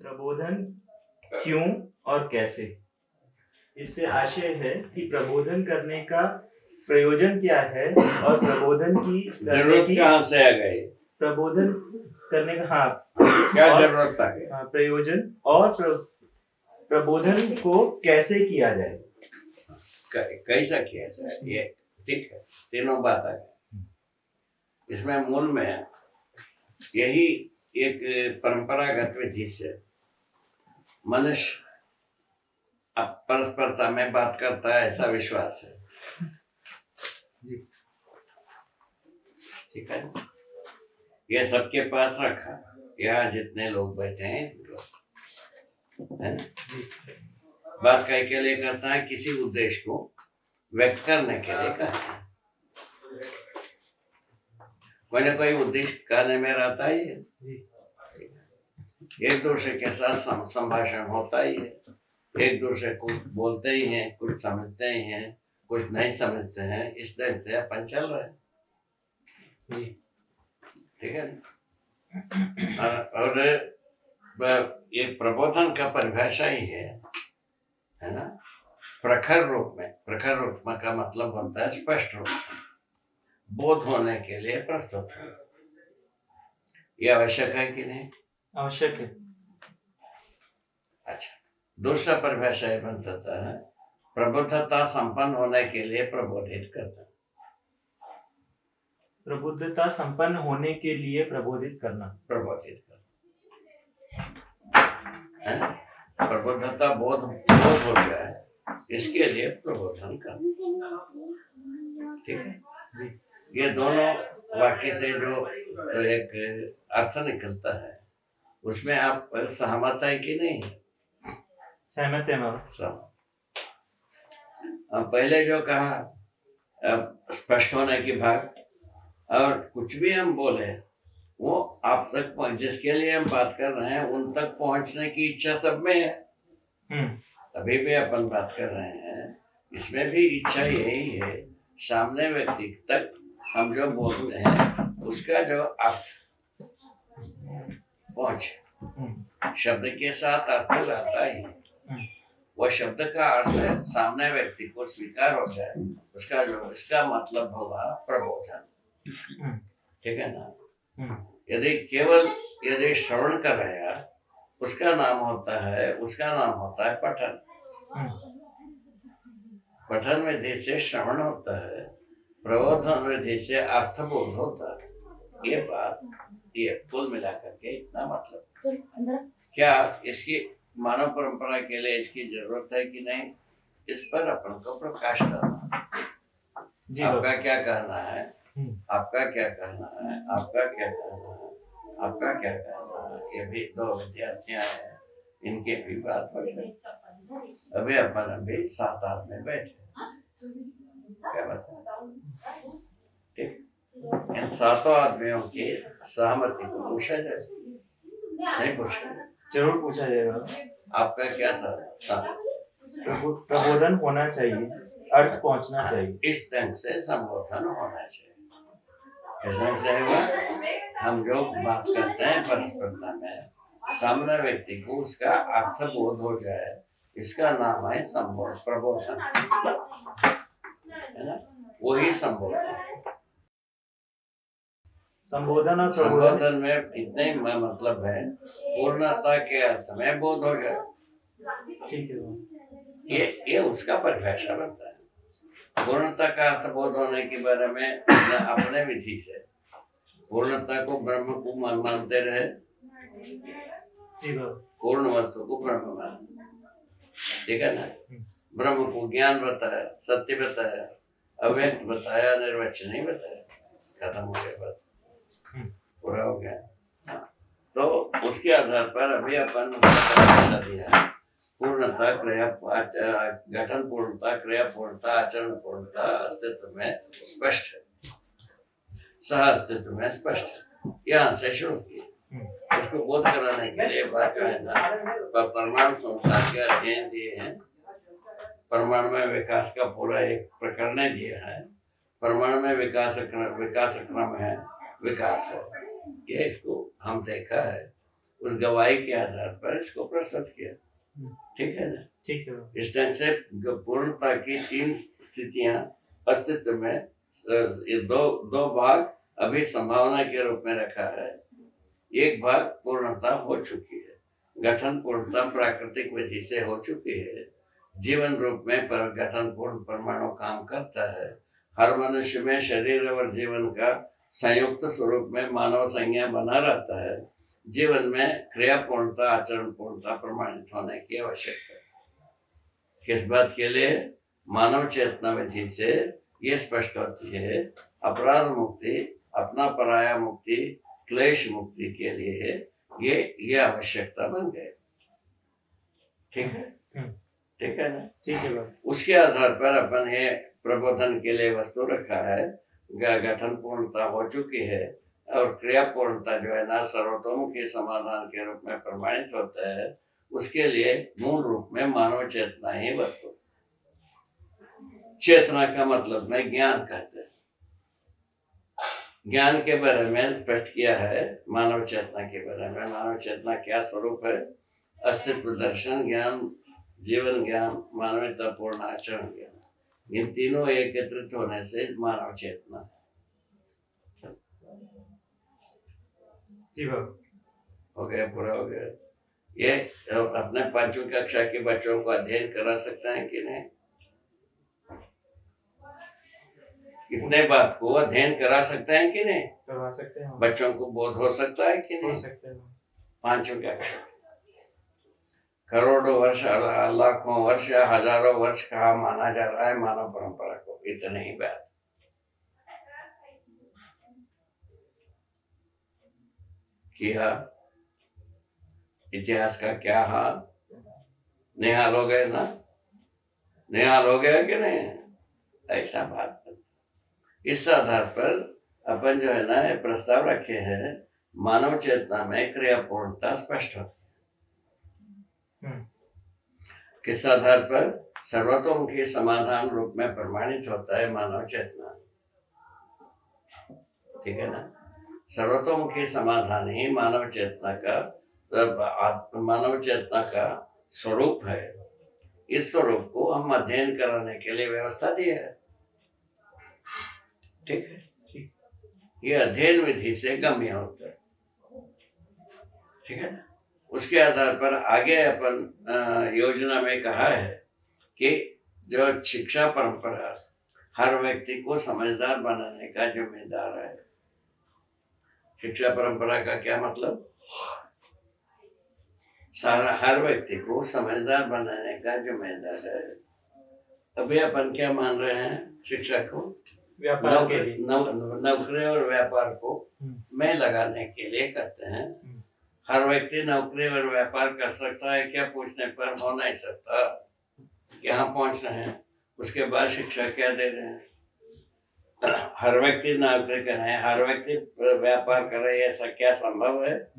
प्रबोधन क्यों और कैसे। इससे आशय है कि प्रबोधन करने का प्रयोजन क्या है और प्रबोधन की जरूरत कहाँ से आ गई। प्रबोधन करने का क्या जरूरत आ गई, प्रयोजन और प्रबोधन को कैसे किया जाए, कैसा किया जाए, ये ठीक है। तीनों बात आ गई। इसमें मूल में यही एक परंपरागत विधि से मनुष्य परस्परता में बात करता है, ऐसा विश्वास है जी। ठीक है। ये सबके पास रखा, यहाँ जितने लोग बैठे हैं है ना, बात कई के लिए करता है, किसी उद्देश्य को व्यक्त करने के लिए करता है। कोई ना कोई उद्देश्य कहने में रहता ही है। एक दूसरे के साथ संभाषण होता ही है, एक दूसरे को बोलते ही हैं, कुछ समझते ही हैं, कुछ नहीं समझते हैं। इस ढंग से अपन चल रहे हैं, ठीक है। और ये प्रबोधन का परिभाषा ही है ना, प्रखर रूप में। प्रखर रूप में का मतलब होता है स्पष्ट रूप में, बोध होने के लिए प्रस्तुत है। ये आवश्यक है कि नहीं? आवश्यक है। अच्छा, दूसरा परिभाषा ये बनता है प्रबुद्धता संपन्न होने के लिए प्रबोधित करना। प्रबुद्धता संपन्न होने के लिए प्रबोधित करना, है ना। प्रबुद्धता बोध हो जाए, इसके लिए प्रबोधन करना, ठीक है। ये दोनों वाक्य से जो एक अर्थ निकलता है, उसमें आप सहमत है कि नहीं? सहमत है। पहले जो कहा स्पष्ट होने की भाग, और कुछ भी हम बोले वो आप तक जिसके लिए हम बात कर रहे हैं उन तक पहुंचने की इच्छा सब में है। अभी भी अपन बात कर रहे हैं, इसमें भी इच्छा यही है, सामने व्यक्ति तक हम जो बोलते हैं उसका जो अर्थ पहुंचे। शब्द के साथ अर्थ रहता ही है, वह शब्द का अर्थ है सामने व्यक्ति को स्वीकार हो जाए, उसका जो इसका मतलब होगा प्रबोधन, ठीक है ना। यदि श्रवण कर रहा, उसका नाम होता है पठन। पठन विधि से श्रवण होता है, प्रबोधन विधि से अर्थबोध होता है। ये बात, ये कुल मिलाकर के इतना मतलब। क्या इसकी मानव परंपरा के लिए इसकी जरूरत है कि नहीं, इस पर अपन को प्रकाश करना। आपका क्या कहना है, आपका क्या कहना है, आपका क्या कहना है, आपका क्या कहना है। ये भी दो विद्यार्थियां हैं, इनके भी बात हो गई। अभी अपन 7 आदमी बैठे, क्या बताएं, ठीक। इन 7 आदमियों की सहमति को पूछा जाए, नहीं पूछा? जरूर पूछा जाएगा। आपका क्या प्रबोधन होना चाहिए, अर्थ पहुंचना चाहिए। इस ढंग से संबोधन होना चाहिए। किस ढंग से होगा? हम जो बात करते हैं परस्परता में, सामने व्यक्ति को उसका अर्थ बोध हो जाए, इसका नाम है प्रबोधन, है ना। वही संबोधन। संबोधन में इतने मतलब है, पूर्णता के अर्थ में बोध हो जाए, ठीक है। ये उसका परिभाषा बनता है। पूर्णता का अर्थ बोध होने के बारे में अपने विधि से पूर्णता को ब्रह्म को मानते रहे, पूर्ण वस्तु को ब्रह्म मान, ठीक है ना। ब्रह्म को ज्ञान बताया, सत्य बताया, अव्यक्त बताया, निर्वचनीय बताया, खत्म हो गया, बात पूरा हो गया। तो उसके आधार पर अभी अपन दिया, पूर्णता, क्रिया, गठन पूर्णता, क्रिया पूर्णता, आचरण पूर्णता अस्तित्व में स्पष्ट है, सह अस्तित्व में स्पष्ट है। यहाँ से शुरू किए, उसको बोध कराने के लिए बात है ना, परमाणु संसार के अध्ययन दिए हैं, परमाणु में विकास का पूरा एक प्रकरण दिया है, परमाणु में विकास क्रम है, विकास है, ये इसको हम देखा है। उस गवाही के आधार पर इसको प्रस्तुत किया। ठीक है ना? ठीक है। इस ढंग से पूर्णता की 3 स्थितियां अस्तित्व में, ये दो भाग अभी संभावना के रूप में रखा है, एक भाग पूर्णता हो चुकी है। गठन पूर्णता प्राकृतिक विधि से हो चुकी है। जीवन रूप में पर गठन पूर्ण परमाणु काम करता है। हर मनुष्य में शरीर और जीवन का संयुक्त स्वरूप में मानव संज्ञा बना रहता है। जीवन में क्रिया पूर्णता, आचरण पूर्णता प्रमाणित होने की आवश्यकता है। किस बात के लिए? मानव चेतना विधि से ये स्पष्ट होती है, अपराध मुक्ति, अपना पराया मुक्ति, क्लेश मुक्ति के लिए ये आवश्यकता बन गए। ठीक है? ठीक है ना? ठीक है। उसके आधार पर अपन ये प्रबोधन के लिए वस्तु रखा है। गठन पूर्णता हो चुकी है और क्रिया पूर्णता जो है ना सर्वतोमुखी समाधान के रूप में प्रमाणित होता है। उसके लिए मूल रूप में मानव चेतना ही वस्तु। चेतना का मतलब में ज्ञान कहते हैं। ज्ञान के बारे में स्पष्ट किया है। मानव चेतना के बारे में, मानव चेतना क्या स्वरूप है? अस्तित्व दर्शन ज्ञान, जीवन ज्ञान, मानवतापूर्ण आचरण ज्ञान, इन तीनों एकत्रित होने से मानव चेतना। जी हो गया, पूरा हो गया। ये अपने 5वीं कक्षा के बच्चों को अध्ययन करा सकते हैं कि नहीं? इतने बात को अध्ययन करा सकते हैं कि नहीं? करवा सकते हैं। बच्चों को बोध हो सकता है कि नहीं? हो सकते हैं। 5वीं कक्षा, करोड़ों वर्ष, लाखों वर्ष या हजारों वर्ष कहा माना जा रहा है मानव परंपरा को। इतने ही बात। किया इतिहास का क्या हाल? निहाल हो गए ना? निहाल हो गया कि नहीं? ऐसा बात। इस आधार पर अपन जो है ना ये प्रस्ताव रखे हैं, मानव चेतना में क्रिया पूर्णता स्पष्ट होती है। किस आधार पर? सर्वतोमुखी समाधान रूप में प्रमाणित होता है मानव चेतना। ठीक है ना? सर्वतोमुखी समाधान ही मानव चेतना का स्वरूप है। इस स्वरूप को हम अध्ययन कराने के लिए व्यवस्था दी है। ठीक है? ये अध्ययन विधि से गम्य होता है। ठीक है ना? उसके आधार पर आगे अपन योजना में कहा है कि जो शिक्षा परंपरा हर व्यक्ति को समझदार बनाने का जिम्मेदार है। शिक्षा परंपरा का क्या मतलब? हर व्यक्ति को समझदार बनाने का जिम्मेदार है। अभी अपन क्या मान रहे हैं? शिक्षा को व्यापार के लिए, नौकरी और व्यापार को में लगाने के लिए करते हैं। हर व्यक्ति नौकरी और व्यापार कर सकता है क्या? पूछने पर हो नहीं सकता। यहाँ पहुंच रहे हैं, उसके बाद शिक्षा क्या दे रहे हैं? हर व्यक्ति नौकरी करे, हर व्यक्ति व्यापार करे, ऐसा क्या संभव है?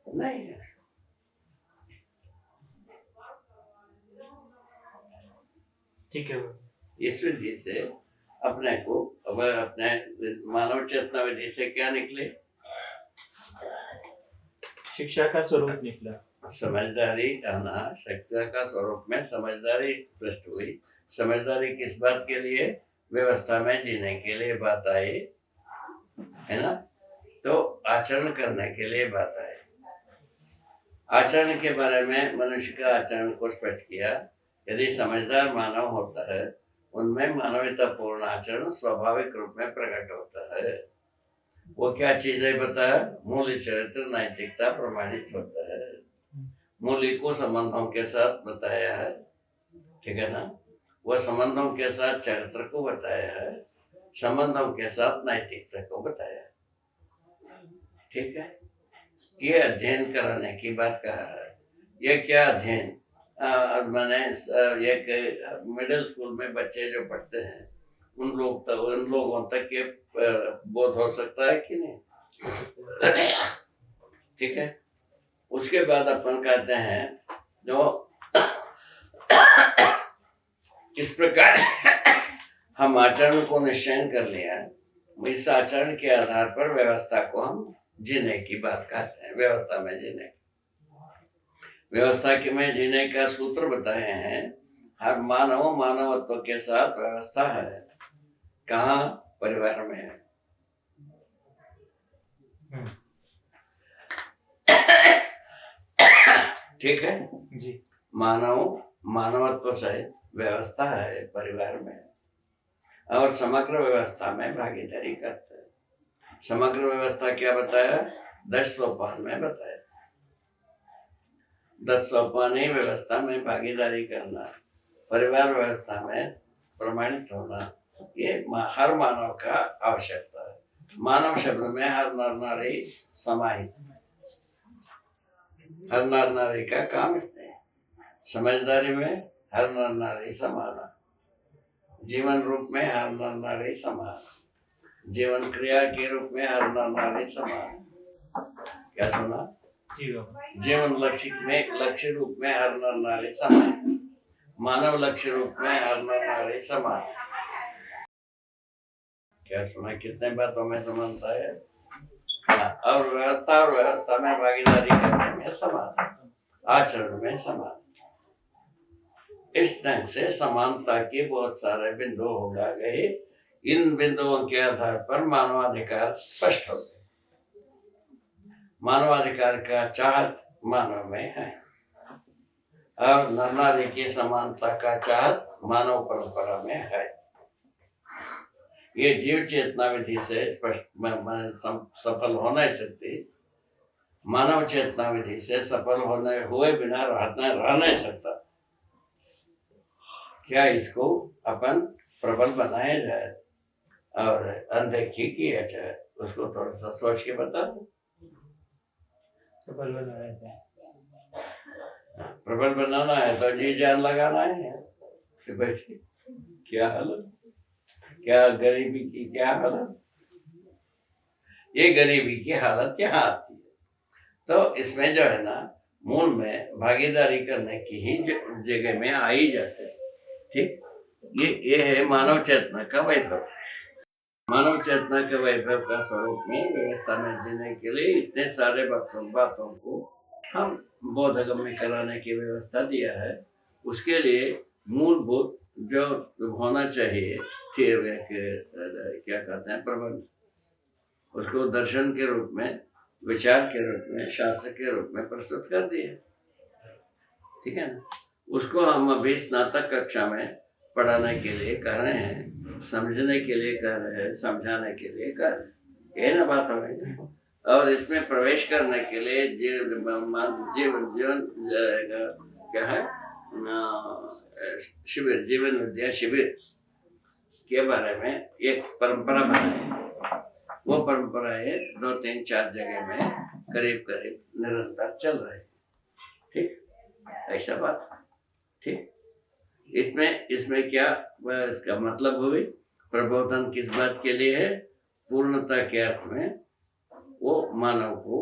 नहीं है। ठीक है। इस विधि से अपने को, अब अपने मानव चेतना विधि से क्या निकले? शिक्षा का स्वरूप निकला। समझदारी आना, शिक्षा का स्वरूप में समझदारी स्पष्ट हुई। समझदारी किस बात के लिए? व्यवस्था में जीने के लिए बात आई है ना? तो आचरण करने के लिए बात आई। आचरण के बारे में मनुष्य का आचरण को स्पष्ट किया। यदि समझदार मानव होता है, उनमें मानवतापूर्ण आचरण स्वाभाविक रूप में प्रकट होता है। वो क्या चीजें बताया? मूल्य, चरित्र, नैतिकता प्रमाणित होता है। मूल्य को संबंधों के साथ बताया है। ठीक है ना? वह संबंधों के साथ चरित्र को बताया है, संबंधों के साथ नैतिकता को बताया है। ठीक है? ये अध्ययन कराने की बात कहा है। ये क्या अध्ययन? मैंने एक मिडिल स्कूल में बच्चे जो पढ़ते हैं उन लोगों तक ये बोध हो सकता है कि नहीं? ठीक है? उसके बाद अपन कहते हैं जो इस प्रकार हम आचरण को निश्चय कर लिया, इस आचरण के आधार पर व्यवस्था को हम जीने की बात कहते हैं। व्यवस्था में जीने, व्यवस्था के में जीने का सूत्र बताए हैं। हर मानव मानवत्व के साथ व्यवस्था है। कहाँ? परिवार में है। ठीक है जी। मानव मानवत्व सहित व्यवस्था है परिवार में, और समग्र व्यवस्था में भागीदारी करते हैं। समग्र व्यवस्था क्या बताया? 10 सोपान में बताया। 10 सोपान ही व्यवस्था में भागीदारी करना, परिवार व्यवस्था में प्रमाणित होना, ये हर मानव का आवश्यकता है। मानव शब्द में हर नर नारी समाहित, हर नर नारी का काम इतने। समझदारी में हर नर नारी समान, जीवन रूप में हर नर नारी समान, जीवन क्रिया के रूप में हर नर नारी समान। क्या सुना? जीवन लक्ष्य रूप में हर नर नारी समान, मानव लक्ष्य रूप में हर नर नारी समान। क्या सुना? कितने बातों में समानता है। और व्यवस्था में भागीदारी करने में समान, आचरण में समान। इस ढंग से समानता के बहुत सारे बिंदु हो गए। इन बिंदुओं के आधार पर मानवाधिकार स्पष्ट हो गए। मानवाधिकार का चाहत मानव में है, और नर नारी की समानता का चाहत मानव परंपरा में है। ये जीव चेतना विधि से स्पष्ट सफल हो नहीं सकती। मानव चेतना विधि से सफल होने हुए बिना रह नहीं सकता। क्या इसको अपन प्रबल बनाया जाए और अनदेखी किया जाए? उसको थोड़ा सा सोच के बता। प्रबल बनाया जाए, प्रबल बनाना है तो जी जान लगाना है कि भाई क्या हालत, क्या गरीबी की क्या हालत, ये गरीबी की हालत यहाँ आती है। तो इसमें जो है ना, मूल में भागीदारी करने की ही जगह में आ ही जाते हैं। ठीक, ये है मानव चेतना का वैभव। मानव चेतना के वैभव का स्वरूप में व्यवस्था में जीने के लिए इतने सारे बातों को हम बोधगम्य कराने की व्यवस्था दिया है। उसके लिए मूलभूत जो होना चाहिए क्या कहते हैं, प्रबंध, उसको दर्शन के रूप में, विचार के रूप में, शास्त्र के रूप में प्रस्तुत कर दिए। ठीक है ना? उसको हम अभी स्नातक कक्षा में पढ़ाने के लिए कर रहे हैं, समझने के लिए कर रहे हैं, समझाने के लिए कर रहे हैं। ये ना बात हो रही है। और इसमें प्रवेश करने के लिए जीवन क्या है, शिविर, जीवन विद्या शिविर के बारे में एक परंपरा बनाई। वो परंपराएं 2, 3, 4 जगह में करीब निरंतर चल रही। ठीक, ऐसा बात। ठीक, इसमें क्या इसका मतलब हुई? प्रबोधन किस बात के लिए है? पूर्णता के अर्थ में वो मानव को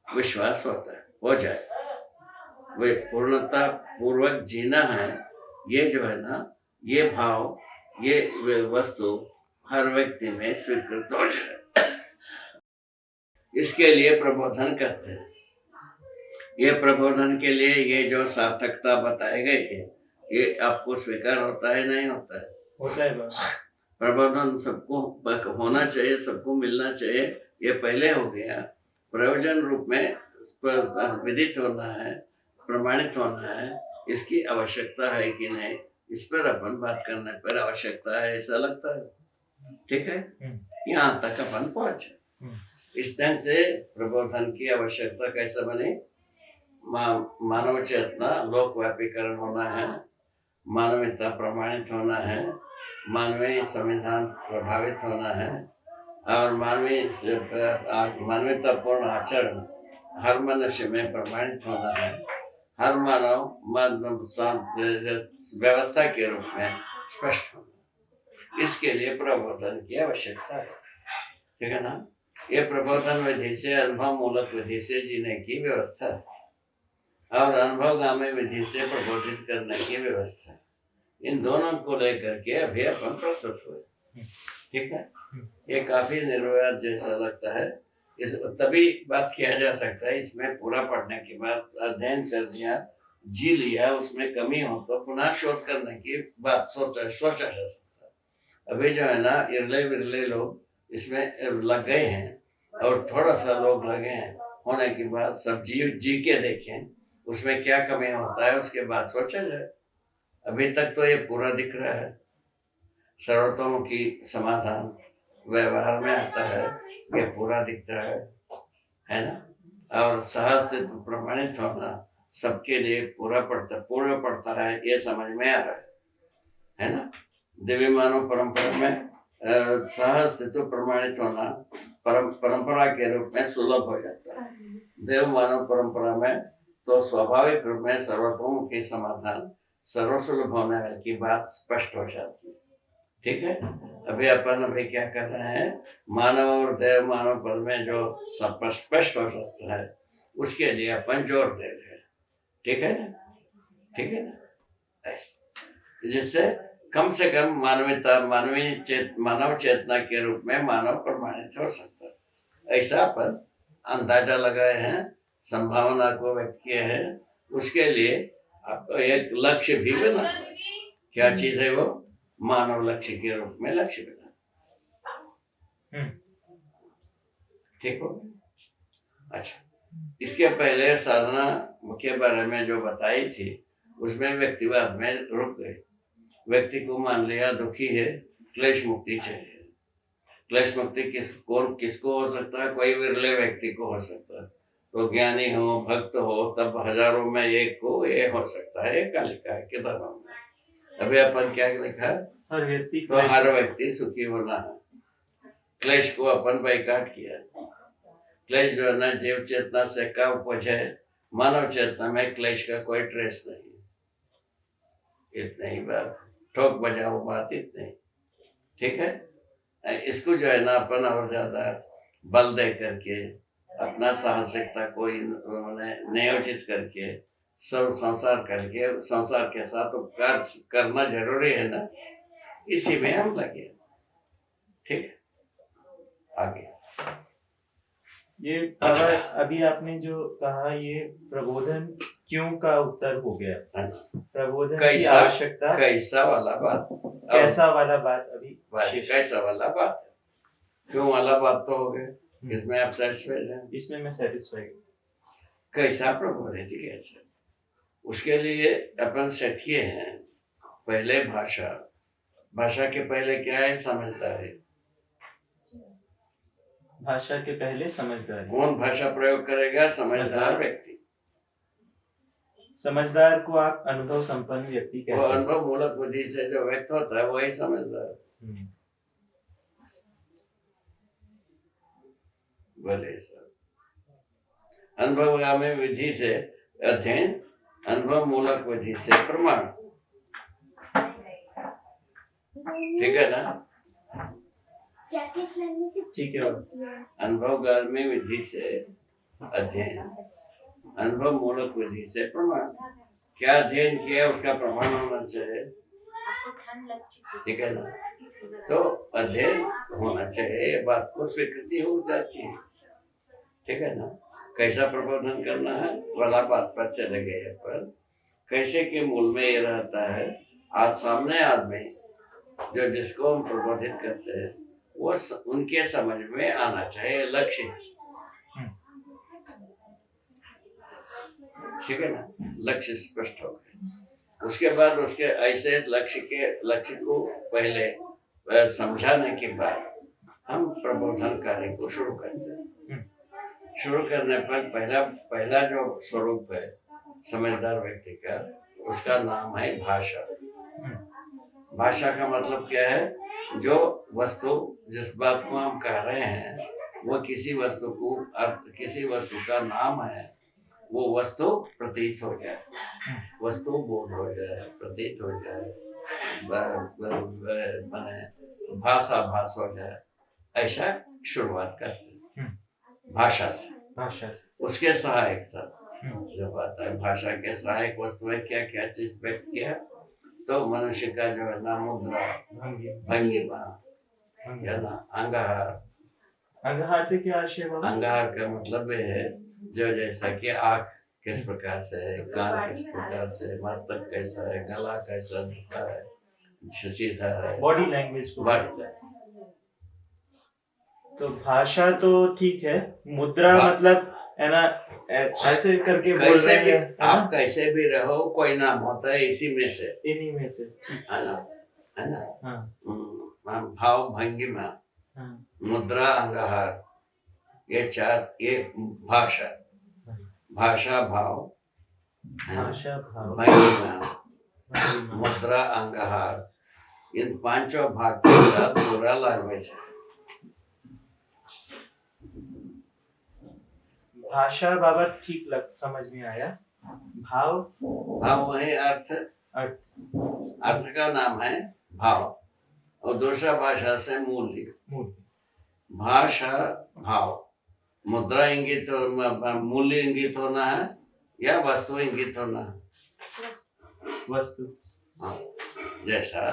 विश्वास होता है, हो जाए, वे पूर्णता पूर्वक जीना है। ये जो है ना, ये भाव, ये वस्तु हर व्यक्ति में स्वीकृत हो जाए, इसके लिए प्रबोधन करते हैं। ये प्रबोधन के लिए ये जो सार्थकता बताई गई है, ये आपको स्वीकार होता है, नहीं होता है? होता है बस। प्रबोधन सबको होना चाहिए, सबको मिलना चाहिए, ये पहले हो गया। प्रयोजन रूप में विदित होना है, प्रमाणित होना है, इसकी आवश्यकता है कि नहीं, इस पर अपन बात करने पर आवश्यकता है, ऐसा लगता है। ठीक है, यहाँ तक अपन पहुंचे। इस ढंग से प्रबोधन की आवश्यकता कैसे बने? मानव चेतना लोकव्यापीकरण होना है, मानवीयता प्रमाणित होना है, मानवीय संविधान प्रभावित होना है, और मानवीयतापूर्ण आचरण हर मनुष्य में प्रमाणित होना है। हर मानव व्यवस्था के रूप में स्पष्ट होना। इसके लिए प्रबोधन की आवश्यकता है। ठीक है ना? ये प्रबोधन विधि से, अनुभव मूलक विधि से जीने की व्यवस्था है, और अनुभवगामी विधि से प्रबोधित करने की व्यवस्था है। इन दोनों को लेकर के अभी अपन प्रस्तुत हुए। ठीक है, ये काफी निर्विवाद जैसा लगता है। इस तभी बात किया जा सकता है। इसमें पूरा पढ़ने के बाद अध्ययन कर दिया, जी लिया, उसमें कमी हो तो पुनः शोध करने की बात सोचा जा सकता है। अभी जो है ना इरले विरले लोग इसमें लग गए हैं और थोड़ा सा लोग लगे हैं, होने के बाद सब जी के देखें उसमें क्या कमी होता है, उसके बाद सोचा जाए। अभी तक तो ये पूरा दिख रहा है, सर्वतोमुखी समाधान व्यवहार में आता है, ये पूरा दिखता है ना। और सहअस्तित्व प्रमाणित होना सबके लिए पूरा पड़ता है, ये समझ में आ रहा है ना। दिव्य मानव परंपरा में सहअस्तित्व प्रमाणित होना परंपरा के रूप में सुलभ हो जाता है। देव मानव परंपरा में तो स्वाभाविक रूप में सर्वतोमुखी समाधान सर्वसुलभ होने की बात स्पष्ट हो जाती है। ठीक है, अभी क्या कर रहे हैं, मानव और देव मानव पद में जो स्पष्ट हो सकता है उसके लिए अपन जोर दे रहे हैं। ठीक है ना, ठीक है ना, जिससे कम से कम मानव चेतना के रूप में मानव प्रमाणित हो सकता है। ऐसा अपन अंदाजा लगाए हैं, संभावना को व्यक्त किए हैं। उसके लिए आपको एक लक्ष्य भी बना, क्या चीज है वो, मानव लक्ष्य के रूप में लक्ष्य बना। ठीक हो, अच्छा। इसके पहले साधना के बारे में जो बताई थी उसमें व्यक्तिवाद में रुक गए। व्यक्ति को मान लिया दुखी है, क्लेश मुक्ति चाहिए। क्लेश मुक्ति किसको हो सकता है, कोई विरले व्यक्ति को हो सकता है। तो ज्ञानी हो, भक्त हो, तब हजारों में एक को ये हो सकता है। एक लिखा है किताबों में। अभी अपन क्या लिखा है, हर व्यक्ति सुखी होना है। क्लेश को अपन बाइकाट किया। क्लेश जो है ना जीव चेतना से का उपज है, मानव चेतना में क्लेश का कोई ट्रेस नहीं। इतने ही बात, ठोक बजाओ बात इतने। ठीक है, इसको जो है ना अपन और ज्यादा बल दे करके अपना साहसिकता को नियोजित करके सब संसार के साथ उपकार करना जरूरी है ना, इसी में हम लगे। ठीक है, आगे ये अभी आपने जो कहा ये प्रबोधन क्यों का उत्तर हो गया। प्रबोधन की आवश्यकता कैसा वाला बात अभी कैसा वाला बात है, क्यों वाला बात तो हो गया। इसमें आप सेटिस्फाइड हैं? इसमें मैं सेटिस्फाइड। कैसा प्रबोधित किया जाए उसके लिए अपन सेट किए हैं। पहले भाषा के पहले क्या है, समझदारी। भाषा के पहले समझदारी। कौन भाषा प्रयोग करेगा, समझदार व्यक्ति। समझदार को आप अनुभव संपन्न व्यक्ति कहते हैं। वो अनुभव मूलक बुद्धि से जो व्यक्त होता है वही समझदार। भले सर, अनुभवगामी विधि से अध्ययन, अनुभव मूलक विधि से प्रमाण। ठीक है ना, ठीक है। अनुभवगामी विधि से अध्ययन, अनुभव मूलक विधि से प्रमाण। क्या अध्ययन किया उसका प्रमाण होना चाहिए। ठीक है ना, तो अध्ययन होना चाहिए, ये बात को स्वीकृति हो जाती है। ठीक है ना, कैसा प्रबोधन करना है वाला बात पर चले गए पर कैसे के मूल में ये रहता है। आज सामने आदमी जो जिसको हम प्रबोधित करते हैं वो उनके समझ में आना चाहिए लक्ष्य। ठीक है ना, लक्ष्य स्पष्ट हो गए। उसके बाद उसके ऐसे लक्ष्य को पहले समझाने के बाद हम प्रबोधन कार्य को शुरू करते हैं। शुरू करने पर पहला जो स्वरूप है समझदार व्यक्ति का, उसका नाम है भाषा। भाषा का मतलब क्या है, जो वस्तु जिस बात को हम कह रहे हैं वो किसी वस्तु का नाम है, वो वस्तु प्रतीत हो जाए, वस्तु बोध हो जाए, प्रतीत हो जाए, माने भाषा भास हो जाए, ऐसा शुरुआत करते हैं भाषा से। उसके सहायक था जब आता है, भाषा के सहायक वस्तु है क्या क्या चीज व्यक्त किया, तो मनुष्य का जो है ना मुद्रा, भंगिमा, है ना, अंगहार, अंगहार से क्या आशय है बाबा? अंगार का मतलब ये है जो जैसा कि आँख किस प्रकार से है, कान किस प्रकार से है, मस्तक कैसा है, गला कैसा दिखता है, सीधा है, बॉडी लैंग्वेज को। बॉडी तो भाषा तो ठीक है, मुद्रा भा- मतलब है ना, ऐसे करके बोल कैसे रहे भी हैं, है ना? आप कैसे भी रहो, कोई नाम होता है इसी में से, इन्हीं में से। है ना, है ना। हाँ भाव भंगिमा, हाँ मुद्रा, अंगहार, ये चार, ये भाषा, भाषा भाव, है ना, भाषा भाव भंगिमा, भंगिमा। मुद्रा, अंगहार, इन पांचों भाग के साथ पूरा लैंग्वेज है। भाषा बाबा ठीक लग समझ में आया। भाव भाव वही अर्थ, अर्थ अर्थ का नाम है भाव, और दूसरा भाषा से मूल्य। मूल भाषा भाव, मुद्रा इंगित मूल्य इंगित होना है या वस्तु इंगित होना है। वस्तु। हाँ, जैसा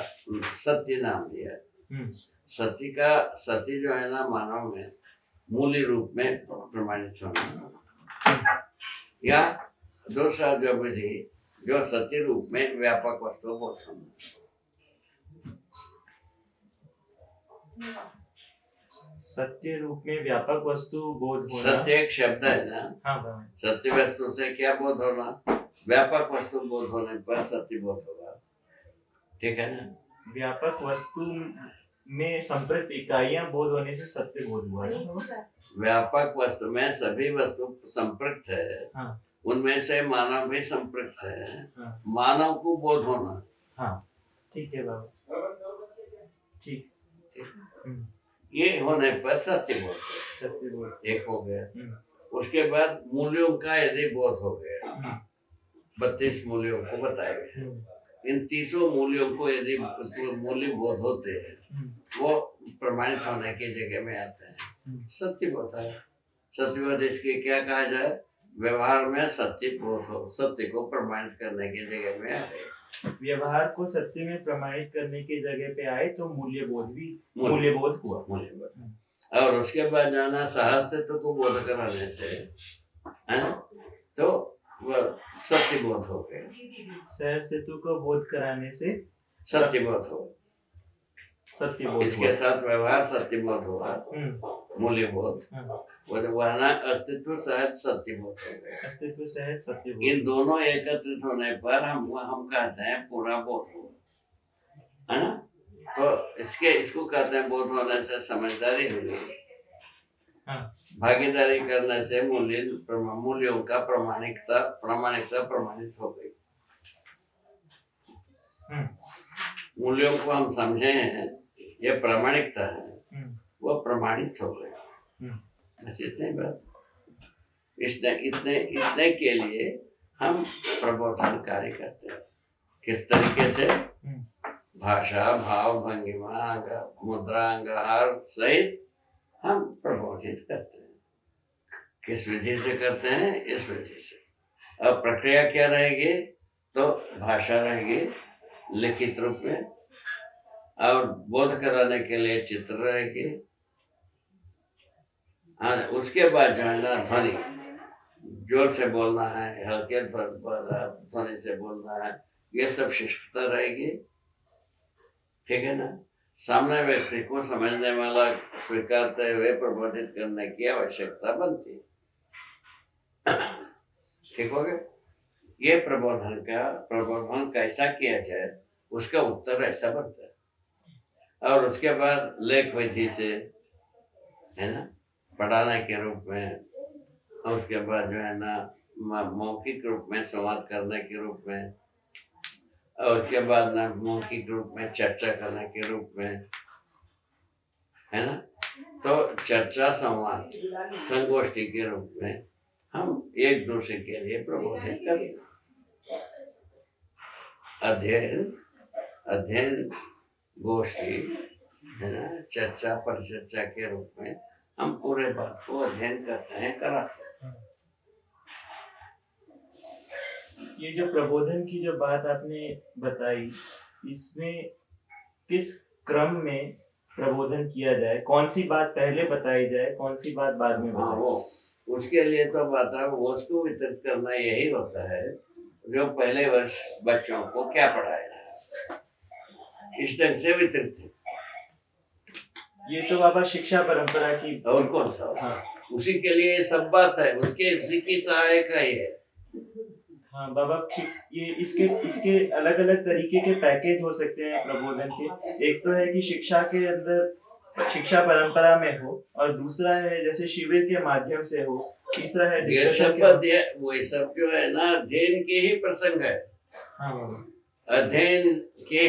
सत्य नाम दिया, सती का, सती जो है ना मानव में मूल्य रूप में प्रमाणित होना, या दूसरा जो विधि जो सत्य रूप में व्यापक वस्तु बोध होना। सत्य रूप में व्यापक वस्तु बोध होना। सत्य एक शब्द है ना। हाँ बाबा। सत्य वस्तु से क्या बोध होना, व्यापक वस्तु बोध होने पर सत्य बोध होगा, ठीक है ना। व्यापक वस्तु में संप्रत इकाइयां बोध होने से सत्य बोध हुआ है। व्यापक वस्तु में सभी वस्तु संपृक्त है, हाँ। उनमें से मानव भी संपृक्त है। हाँ। मानव को बोध होना। हाँ ठीक है बाबा, ठीक। ये होने पर सत्य बोध, सत्य बोध एक हो गया। उसके बाद मूल्यों का यदि बोध हो गया, 32 मूल्यों को बताए गए, इन 30 मूल्यों को यदि मूल्य बोध होते हैं, वो प्रमाणित होने की जगह में आते हैं, सत्य बोध है। सत्य बोध इसके क्या कहा जाए, व्यवहार में सत्य बोध हो, सत्य को प्रमाणित करने की जगह में आए। व्यवहार को सत्य में प्रमाणित करने की जगह पे आए तो मूल्य बोध भी मूल्य बोध हुआ। मूल्य बोध, और उसके बाद जाना सहअस्तित्व को बोध कराने से, है ना, तो वह सत्य बोध हो गए। सहअस्तित्व को बोध कराने से सत्य बोध हो, सत्य बोध इसके साथ व्यवहार सत्य बोध हुआ, मूल्य बोध, वरना अस्तित्व सहज सत्य बोध हो गया। अस्तित्व सहज सत्य बोध। इन दोनों एकत्रित होने पर हम कहते हैं पूरा बोध हुआ, है ना। तो इसको कहते हैं बोध होने से समझदारी हुई, भागीदारी करने से मूल्यों का प्रामाणिकता प्रमाणित हो गई। मूल्यों को हम समझे हैं, ये प्रामाणिकता है, वो प्रमाणित हो गए। बस इतने बात। इतने के लिए हम प्रबोधन कार्य करते हैं। किस तरीके से, भाषा भाव भंगिमा मुद्रा अंगहार सहित हम प्रबोधित करते हैं। किस विधि से करते हैं, इस विधि से। अब प्रक्रिया क्या रहेगी, तो भाषा रहेगी लिखित रूप में, और बोध कराने के लिए चित्र रहेगी। हाँ, उसके बाद जो है ना ध्वनि, जोर से बोलना है, हल्के ध्वनि से बोलना है, ये सब शिष्टता रहेगी, ठीक है ना। सामने व्यक्ति को समझने वाला स्वीकारते हुए प्रबोधित करने की आवश्यकता बनती है, ठीक हो गया। ये प्रबोधन कैसा किया जाए, उसका उत्तर ऐसा बनता है। और उसके बाद लेख विधि से, है ना, पढ़ाने के रूप में, और उसके बाद जो है ना मौखिक रूप में संवाद करने के रूप में, और उसके बाद ना मौखिक रूप में चर्चा करने के रूप में, है ना। तो चर्चा संवाद संगोष्ठी के रूप में हम एक दूसरे के लिए प्रबोधित करते हैं। अध्ययन गोष्ठी, है ना, चर्चा परिचर्चा के रूप में हम पूरे बात को अध्ययन करते हैं, कराते हैं। ये जो प्रबोधन की जो बात आपने बताई, इसमें किस क्रम में प्रबोधन किया जाए, कौन सी बात पहले बताई जाए, कौन सी बात बाद में हाँ, बताई वो उसके लिए तो बता वस्तु वितरित करना यही होता है, जो पहले वर्ष बच्चों को क्या पढ़ाया जाए, इस ढंग से वितरित है। ये तो बाबा शिक्षा परंपरा की। और कौन सा? हाँ उसी के लिए सब बात है, उसके उसी की सहायक ही है। हाँ बाबा, ये इसके इसके अलग अलग तरीके के पैकेज हो सकते हैं प्रबोधन के। एक तो है कि शिक्षा के अंदर शिक्षा परंपरा में हो, और दूसरा है जैसे शिविर के माध्यम से हो, तीसरा है ये डिस्कशन सब के। वो सब जो है ना, अध्ययन के ही प्रसंग है। हाँ बाबा, अध्ययन के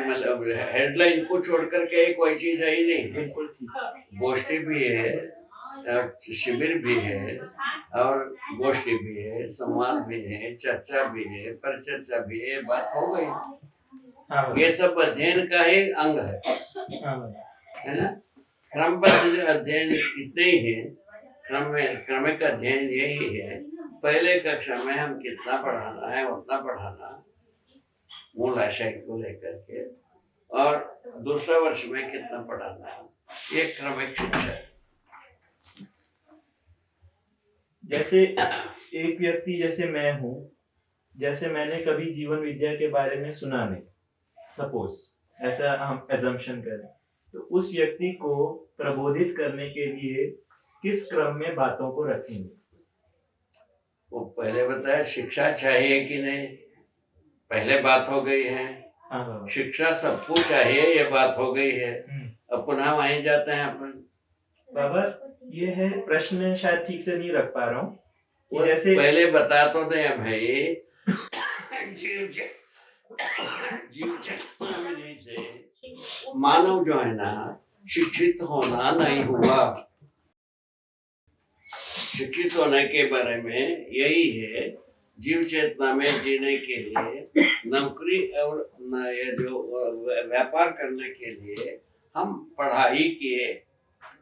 मतलब हेडलाइन को छोड़ करके कोई चीज है ही नहीं। बिल्कुल ठीक। गोष्ठी भी है, शिविर भी है, और गोष्ठी भी है, संवाद भी है, चर्चा भी है, परिचर्चा भी है, बात हो गई। हाँ बाबा, ये सब अध्ययन का ही अंग है, हाँ बाबा, है ना। क्रमबद्ध अध्ययन इतने ही है, क्रमिक अध्ययन यही है। पहले कक्षा में हम कितना पढ़ाना है उतना पढ़ाना, मूल आशय को लेकर के, और दूसरा वर्ष में कितना पढ़ाना है, ये क्रमिक शिक्षा है। जैसे एक व्यक्ति जैसे मैं हूँ, जैसे मैंने कभी जीवन विद्या के बारे में सुना नहीं, सपोज ऐसा हम एजम्पशन करें, तो उस व्यक्ति को प्रबोधित करने के लिए किस क्रम में बातों को रखेंगे? वो पहले बताया शिक्षा चाहिए कि नहीं, पहले बात हो गई है। हाँ बाबा, शिक्षा सबको चाहिए, ये बात हो गई है। अब पुनः वहीं जाते हैं अपन। बाबा, ये है प्रश्न शायद ठीक से नहीं रख पा रहा हूँ। जैसे पहले बता तो दे भाई, जीव चेतना विधि से मानव जो है ना, शिक्षित होना नहीं हुआ। शिक्षित होने के बारे में यही है, जीव चेतना में जीने के लिए, नौकरी और ये जो व्यापार करने के लिए हम पढ़ाई किए,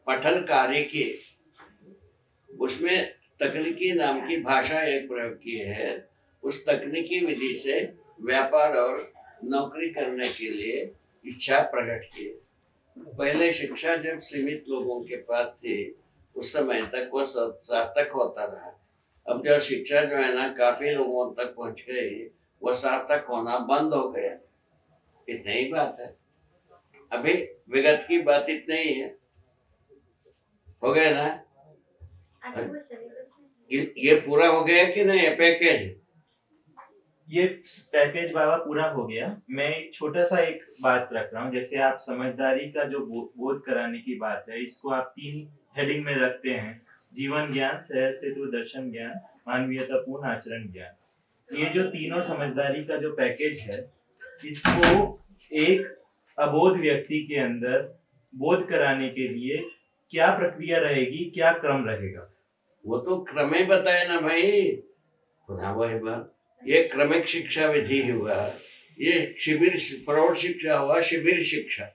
पठन कार्य किए, उसमें तकनीकी नाम की भाषा एक प्रयोग किए है। उस तकनीकी विधि से व्यापार और नौकरी करने के लिए इच्छा प्रकट की। पहले शिक्षा जब सीमित लोगों के पास थी, उस समय तक वो सार्थक होता रहा। अब जो शिक्षा जो है ना काफी लोगों तक पहुंच गई, वो सार्थक होना बंद हो गया। इतनी ही बात है, अभी विगत की बात इतनी ही है, हो गया ना। ये पूरा हो गया कि नहीं, ये पैकेज? ये पैकेज बाबा पूरा हो गया। मैं एक छोटा सा एक बात रख रहा हूँ। जैसे आप समझदारी का जो बोध कराने की बात है, इसको आप 3 हेडिंग में रखते हैं: जीवन ज्ञान, सहज सेतु दर्शन ज्ञान, मानवीयतापूर्ण आचरण ज्ञान। ये जो तीनों समझदारी का जो पैकेज है, इसको एक अबोध व्यक्ति के अंदर बोध कराने के लिए क्या प्रक्रिया रहेगी, क्या क्रम रहेगा? वो तो क्रम ही बताए ना भाई, पुनः वही बात। ये क्रमिक शिक्षा विधि हुआ, ये शिविर प्रौढ़ शिक्षा हुआ, शिविर शिक्षा।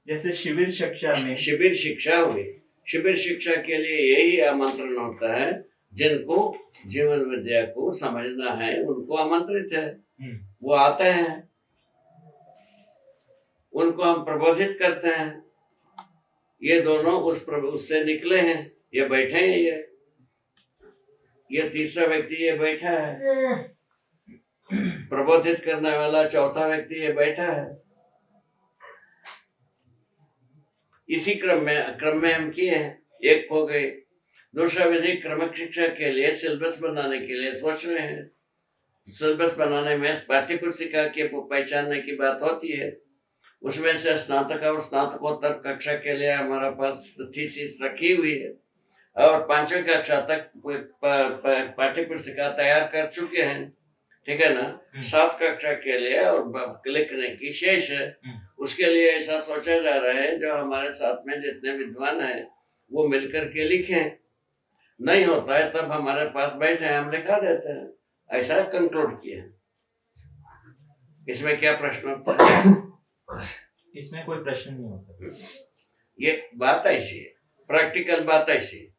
जैसे शिविर शिक्षा में शिविर शिक्षा हुई, शिविर शिक्षा के लिए यही आमंत्रण होता है, जिनको जीवन विद्या को समझना है उनको आमंत्रित है, वो आते हैं, उनको हम प्रबोधित करते हैं। ये दोनों उससे निकले हैं, ये बैठे हैं, ये तीसरा व्यक्ति ये बैठा है, प्रबोधित करने वाला चौथा व्यक्ति ये बैठा है। इसी क्रम में हम किए हैं, एक हो गए। दूसरा विधि क्रमिक शिक्षा के लिए सिलेबस बनाने के लिए सोच रहे हैं। सिलेबस बनाने में पाठ्य पुस्तिका के पहचानने की बात होती है, उसमें से स्नातक और स्नातकोत्तर कक्षा के लिए हमारे पास थीसिस रखी हुई है, और 5वीं कक्षा तक पाठ्य पुस्तिका तैयार कर चुके हैं, ठीक है ना। 7 कक्षा के लिए और लिखने की शेष है। उसके लिए ऐसा सोचा जा रहा है, जो हमारे साथ में जितने विद्वान हैं वो मिलकर के लिखें। नहीं होता है तब हमारे पास बैठे हैं, हम लिखा देते हैं, ऐसा कंक्लूड किया। इसमें क्या प्रश्न होता है? इसमें कोई प्रश्न नहीं होता। ये बात ऐसी है, प्रैक्टिकल बात ऐसी है।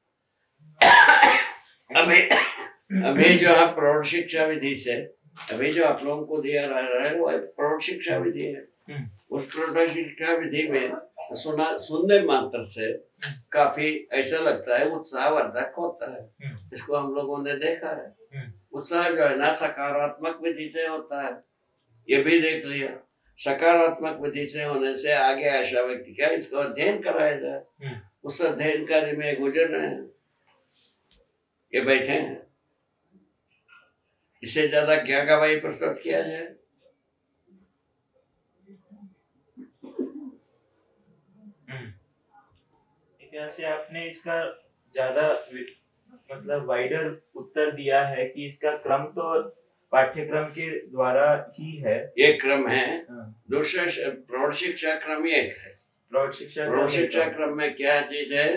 अभी जो है प्रौढ़ शिक्षा विधि से, अभी जो आप लोगों को दिया रहा है वो प्रौढ़ शिक्षा विधि है। उस प्रौढ़ शिक्षा विधि में सुनने मात्र से काफी ऐसा लगता है उत्साहवर्धक होता है, इसको हम लोगों ने देखा है। उत्साह जो है ना सकारात्मक विधि से होता है, ये भी देख लिया। सकारात्मक विधि से होने से आगे ऐसा व्यक्ति क्या इसको अध्ययन कराया जाए, उस अध्ययन कार्य में गुजर रहे हैं, ये बैठे हैं, इससे ज्यादा क्या गवाही प्रस्तुत किया जाए। से आपने इसका ज्यादा मतलब वाइडर उत्तर दिया है कि इसका क्रम तो पाठ्यक्रम के द्वारा ही है, एक क्रम है। दूसरा प्रौढ़ शिक्षा क्रम एक है। प्रौढ़ शिक्षा क्रम में क्या चीज है,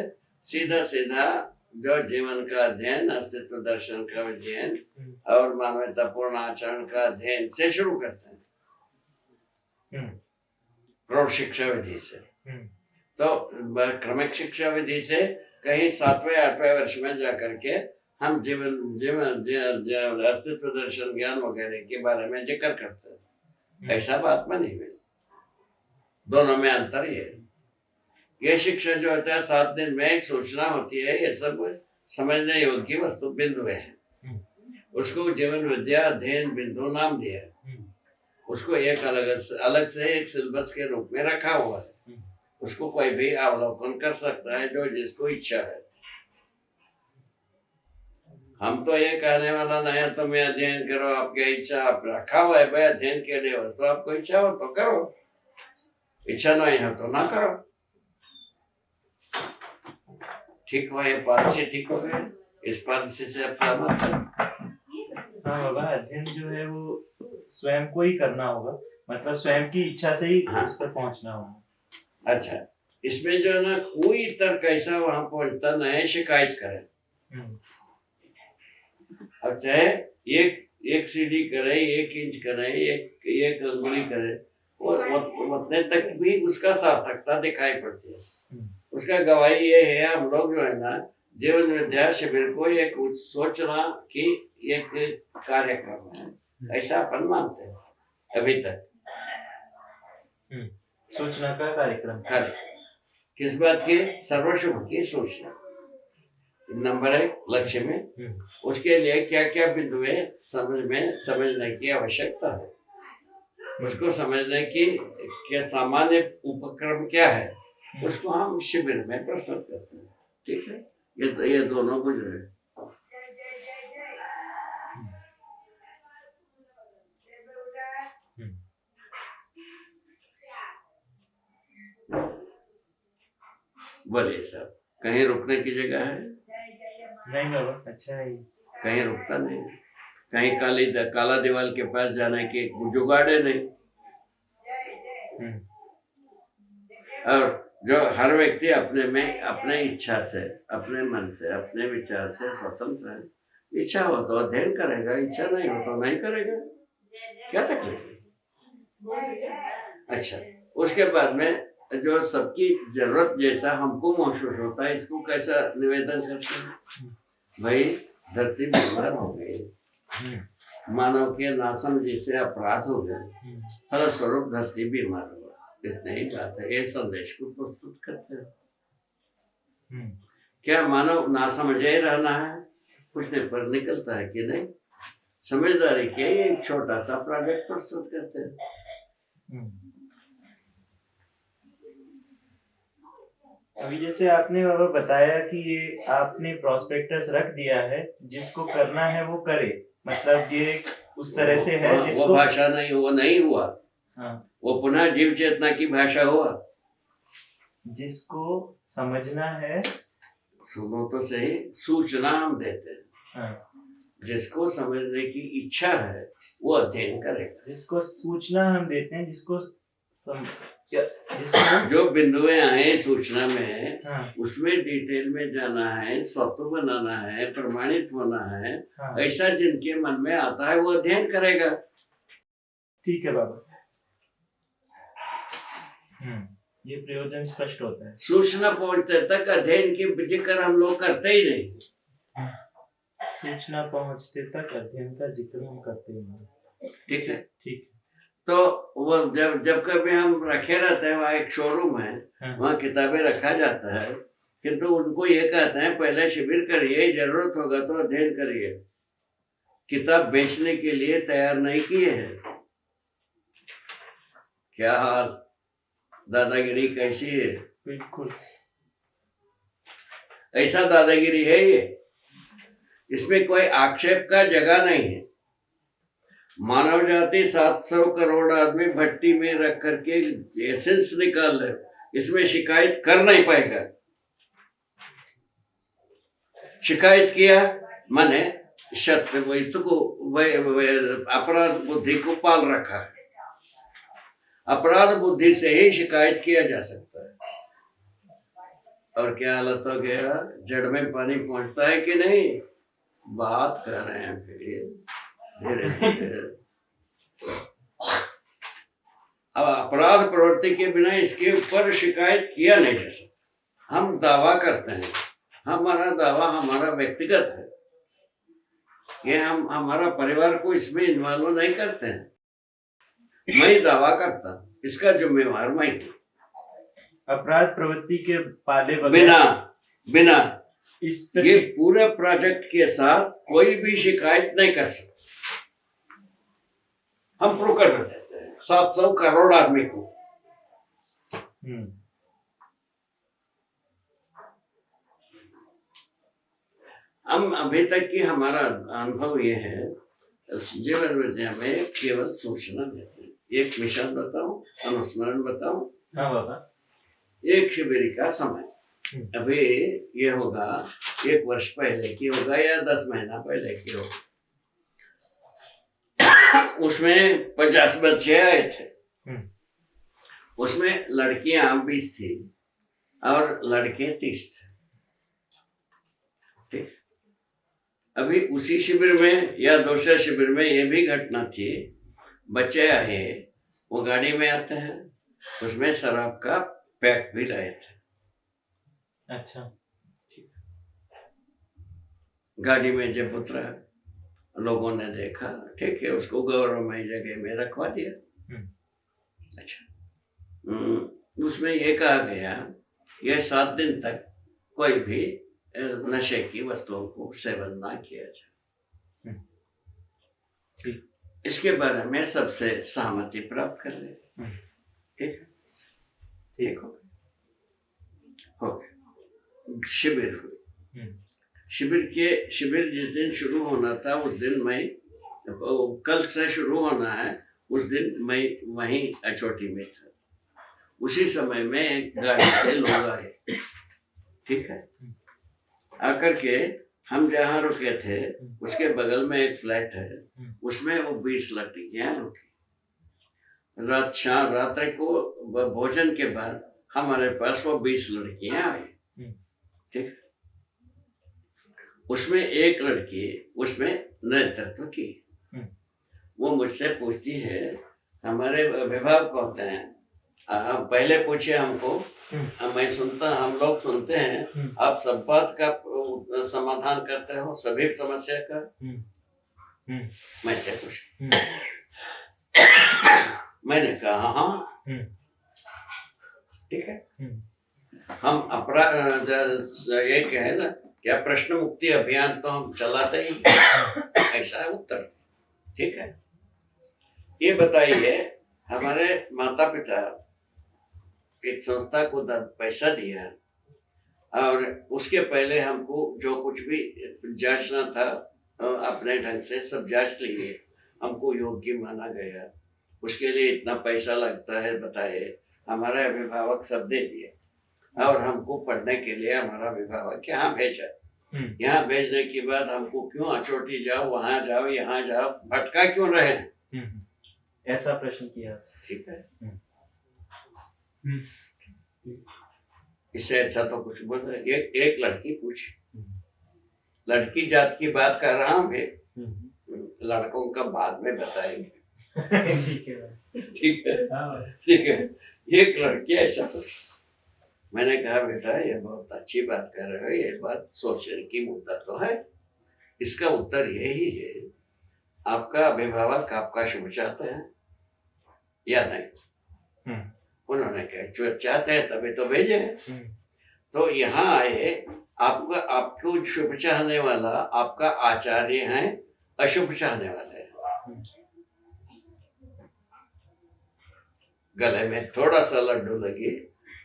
सीधा सीधा जो जीवन का अध्ययन, अस्तित्व दर्शन का अध्ययन और मानवतापूर्ण आचरण का अध्ययन से शुरू करते हैं प्रौढ़ शिक्षा विधि से। तो क्रमिक शिक्षा विधि से कहीं 7वें 8वें वर्ष में जाकर के हम जीवन अस्तित्व दर्शन ज्ञान वगैरह के बारे में जिक्र करते हैं, ऐसा बात में नहीं हुई। दोनों में अंतर ये शिक्षा जो होता है 7 दिन में एक सूचना होती है, ये सब समझने योग्य वस्तु बिंदु है, उसको जीवन विद्या अध्ययन बिंदु नाम दिया है। उसको एक अलग से एक सिलेबस के रूप में रखा हुआ है, उसको कोई भी अवलोकन कर सकता है जो जिसको इच्छा है। हम तो ये कहने वाला नहीं है तुम्हें अध्ययन करो, आपकी इच्छा आप रखा हुआ है भाई अध्ययन के लिए, तो आपको इच्छा हो तो करो, इच्छा नहीं है तो ना करो। ठीक हुआ, ये पॉलिसी ठीक हो गई, इस पॉलिसी से आप सहमत हैं? हाँ बाबा, अध्ययन जो है वो स्वयं को ही करना होगा, मतलब स्वयं की इच्छा से ही उस पर पहुंचना होगा। अच्छा, इसमें जो है ना कोई तर्क ऐसा वहां पहुंचता नहीं शिकायत करे। अब चाहे एक सीढ़ी करे, 1 इंच करे, एक अंगुली करे, उतने तक भी उसका सार्थकता दिखाई पड़ती है। उसका गवाही ये है, हम लोग जो है ना जीवन विद्या शिविर को एक सोचना कि एक कार्यक्रम है, ऐसा अपन मानते हैं अभी तक। सूचना का कार्यक्रम किस बात की? सर्वशुभ की सूचना। नंबर 1 लक्ष्य में उसके लिए क्या क्या बिंदु है समझने की आवश्यकता है, उसको समझने की क्या सामान्य उपक्रम क्या है, उसको हम शिविर में प्रस्तुत करते हैं। ठीक है, ये दोनों गुजरे। बोलिए साहब, कहीं रुकने की जगह है? नहीं बाबा, अच्छा है, कहीं रुकता नहीं, कहीं काला दीवार के पास जाने की जुगाड़े नहीं। और जो हर व्यक्ति अपने में अपने इच्छा से, अपने मन से, अपने विचार से स्वतंत्र है। इच्छा हो तो अध्ययन करेगा, इच्छा नहीं हो तो नहीं करेगा, क्या तकलीफ है? अच्छा, उसके बाद में जो सबकी जरूरत जैसा हमको महसूस होता है, इसको कैसा निवेदन करते हैं? भाई धरती बीमार हो गई, मानव के नासमझी से अपराध हो गए, फलस्वरूप धरती बीमार हुआ, इतने ही बात है। ये संदेश को प्रस्तुत करते हैं। क्या मानव नासमझे रहना है? पूछने पर निकलता है कि नहीं, समझदारी के एक छोटा सा प्रोजेक्ट प्रस्तुत करते हैं। अभी जैसे आपने बाबा बताया कि ये आपने प्रोस्पेक्टस रख दिया है, जिसको करना है वो करे, मतलब ये उस तरह से है जिसको वो भाषा नहीं, वो नहीं हुआ। हाँ, वो पुनः जीव चेतना की भाषा हुआ। जिसको समझना है, सुनो तो सही, सूचना हम देते हैं। हाँ, जिसको समझने की इच्छा है वो अध्ययन करेगा। जिसको सूचना हम देते हैं, जिसको जो बिंदुएं आए सूचना में, हाँ, उसमें डिटेल में जाना है, स्वतः बनाना है, प्रमाणित होना है, हाँ, ऐसा जिनके मन में आता है वो अध्ययन करेगा। ठीक है बाबा, ये प्रयोजन स्पष्ट होता है। सूचना पहुंचते तक अध्ययन की जिक्र हम लोग करते ही नहीं। सूचना पहुंचते तक अध्ययन का जिक्र हम करते ही नहीं। ठीक है, ठीक। तो वो जब जब कभी हम रखे रहते हैं, वहाँ एक शोरूम है, हाँ। वहाँ किताबें रखा जाता है, किंतु उनको ये कहते हैं पहले शिविर करिए, जरूरत होगा तो अध्ययन करिए, किताब बेचने के लिए तैयार नहीं किए हैं। क्या हाल, दादागिरी कैसी है? बिल्कुल ऐसा दादागिरी है ये, इसमें कोई आक्षेप का जगह नहीं है। मानव जाति 700 करोड़ आदमी भट्टी में रख करके एसेंस निकाल ले, इसमें शिकायत कर नहीं पाएगा। शिकायत किया माने अपराध बुद्धि को पाल रखा है। अपराध बुद्धि से ही शिकायत किया जा सकता है। और क्या हालत हो गया, जड़ में पानी पहुंचता है कि नहीं? बात कर रहे हैं फिर धीरे धीरे। अब अपराध प्रवृत्ति के बिना इसके ऊपर शिकायत किया नहीं जा सकता। हम दावा करते हैं, हमारा दावा हमारा व्यक्तिगत है, ये हम हमारा परिवार को इसमें इन्वॉल्व नहीं करते हैं। मैं दावा करता, इसका जिम्मेवार मैं हूं। अपराध प्रवृत्ति के पाले बगैर बिना इस ये पूरे प्रोजेक्ट के साथ कोई भी शिकायत नहीं कर सकता। हम प्रूव कर देते हैं 700 करोड़ आदमी को। हम अभी तक की हमारा अनुभव ये है, जीवन विद्या में केवल सूचना देते हैं। एक मिशन बताऊं, अनुस्मरण बताऊं। हाँ बाबा। एक शिविर का समय अभी ये होगा 1 वर्ष पहले की होगा या 10 महीना पहले की होगा। उसमें 50 बच्चे आए थे, उसमें लड़कियां 20 थी और लड़के 30 थे। ठीक, अभी उसी शिविर में या दूसरे शिविर में ये भी घटना थी, बच्चे आए, वो गाड़ी में आते हैं, उसमें शराब का पैक भी लाए थे। अच्छा, गाड़ी में जब उतरा, लोगों ने देखा, ठीक है, उसको गौरवमय जगह में रखवा दिया। अच्छा, उसमें ये कहा गया, यह 7 दिन तक कोई भी नशे की वस्तुओं को सेवन ना किया जाए। इसके बारे में सबसे सहमति प्राप्त कर ले। ठीक ठीक हो गया। शिविर हुई। शिविर जिस दिन शुरू होना था, उस दिन मैं, कल से शुरू होना है, उस दिन मैं वहीं अचोटी में था। उसी समय में एक गाड़ी से लोग आए, ठीक है, आकर के हम जहाँ रुके थे उसके बगल में एक फ्लैट है, उसमें वो 20 लड़कियां रुकी। रात्रि को भोजन के बाद हमारे पास वो 20 लड़कियां आई। ठीक, उसमें एक लड़की उसमें नेतृत्व की। वो मुझसे पूछती है, हमारे अभिभावक होते हैं, पहले पूछे हमको, मैं सुनता, हम लोग सुनते हैं आप सब बात का समाधान करते हो, सभी समस्या का। मैं से पूछ, मैंने कहा हाँ, ठीक है। हम अपराध एक है ना, क्या प्रश्न मुक्ति अभियान तो हम चलाते ही, ऐसा है उत्तर। ठीक है, ये बताइए, हमारे माता पिता एक संस्था को पैसा दिया और उसके पहले हमको जो कुछ भी जांचना था अपने ढंग से सब जांच लिए, हमको योग्य माना गया। उसके लिए इतना पैसा लगता है बताए, हमारे अभिभावक सब दे दिए और हमको पढ़ने के लिए हमारा अभिभावक यहाँ भेजा। यहाँ भेजने के बाद हमको क्यों अचोटी जाओ, वहां जाओ, यहाँ जाओ, भटका क्यों रहे? ऐसा प्रश्न किया। ठीक है, इससे अच्छा तो कुछ बोल रहे। एक लड़की पूछी, लड़की जात की बात कर रहा हूँ, लड़कों का बाद में बताएंगे। ठीक है, ठीक है। एक लड़की ऐसा कुछ, मैंने कहा बेटा ये बहुत अच्छी बात कर रहे हो, ये बात सोचने की मुद्दा तो है। इसका उत्तर यही है, आपका अभिभावक आपका शुभ चाहते हैं, या नहीं? उन्होंने कहा जो चाहते हैं तभी तो भेजे। तो यहाँ आए, आपका आपको शुभ चाहने वाला आपका आचार्य है, अशुभ चाहने वाले हैं। गले में थोड़ा सा लड्डू लगी,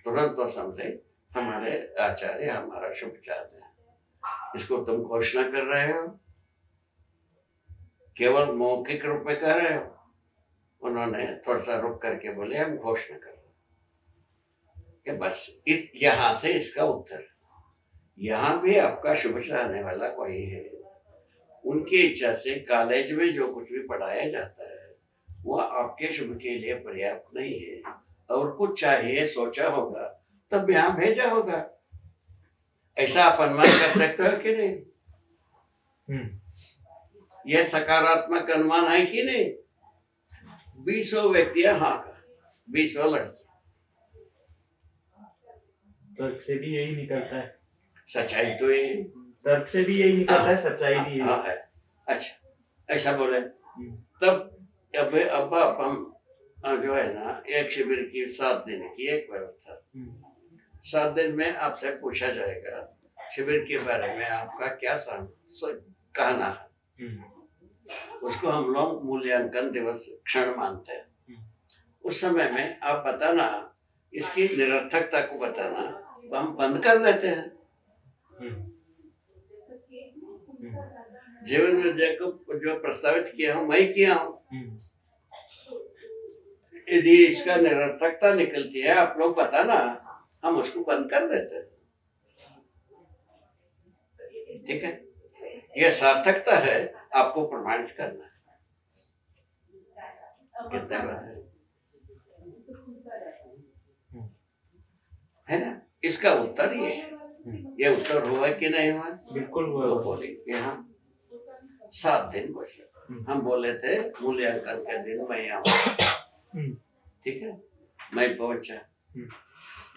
तुरंत तो समझे हमारे आचार्य हमारा शुभ चाहते हैं। इसको तुम घोषणा कर रहे हो, केवल मौखिक रूप में कह रहे हो? उन्होंने थोड़ा सा रुक करके बोले हम घोषणा कर रहे हैं। बस यहाँ से इसका उत्तर, यहाँ भी आपका शुभ चाहने वाला कोई है, उनकी इच्छा से कॉलेज में जो कुछ भी पढ़ाया जाता है वह आपके शुभ के लिए पर्याप्त नहीं है, और कुछ चाहिए सोचा होगा तब यहाँ भेजा होगा। ऐसा आप अनुमान कर सकते हो कि नहीं? यह सकारात्मक अनुमान है कि नहीं? 20 व्यक्तियां हाँ का, 20 लड़कियां। तर्क से भी यही निकलता है, सच्चाई तो ये, तर्क से भी यही निकलता है, सच्चाई भी यही है। अच्छा, ऐसा बोले तब अब हम जो है ना, एक शिविर की 7 दिन की एक व्यवस्था, 7 दिन में आपसे पूछा जाएगा शिविर के बारे में आपका क्या कहना है। उसको हम लोग मूल्यांकन दिवस क्षण मानते हैं। उस समय में आप बताना, इसकी निरर्थकता को बताना, हम बंद कर देते हैं। जीवन विद्या को जो प्रस्तावित किया हूं, मैं किया हूं। यदि इसका निरर्थकता निकलती है, आप लोग बताना, हम उसको बंद कर देते हैं। ठीक है, यह सार्थकता है, आपको प्रमाणित करना कितने बार है ना? इसका उत्तर ये उत्तर हुआ कि नहीं हुआ? बिल्कुल हुआ। तो बोले यहाँ 7 दिन बचे। हम बोले थे मूल्यांकन के दिन मैं आऊँ। ठीक है, मैं पहुंचा।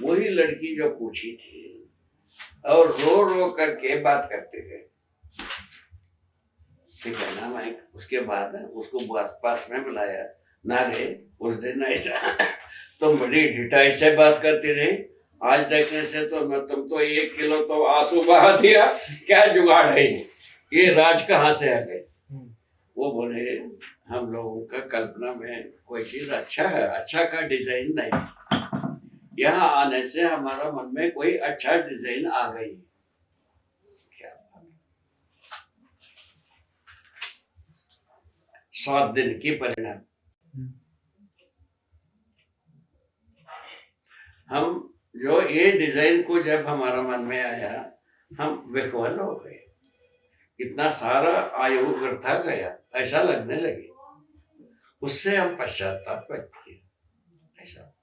वही लड़की जो पूछी थी और रो रो करके बात करते गए। ठीक है ना? मैं उसके बाद उसको पास में बुलाया। ना रे, उस दिन ऐसा तो बड़ी ढिठाई से बात करती रही, आज देखने से तो तुम तो 1 किलो तो आंसू बहा दिया, क्या जुगाड़ है ये राज कहाँ से आ गए? वो बोले हम लोगों का कल्पना में कोई चीज अच्छा है, अच्छा का डिजाइन नहीं, यहाँ आने से हमारा मन में कोई अच्छा डिजाइन आ गई। क्या 7 दिन की परिणाम। हम जो ये डिजाइन को जब हमारा मन में आया, हम विह्वल हो गए। इतना सारा आयु व्यर्था गया ऐसा लगने लगे। उससे हम पश्चाताप व्यक्त किए। ऐसा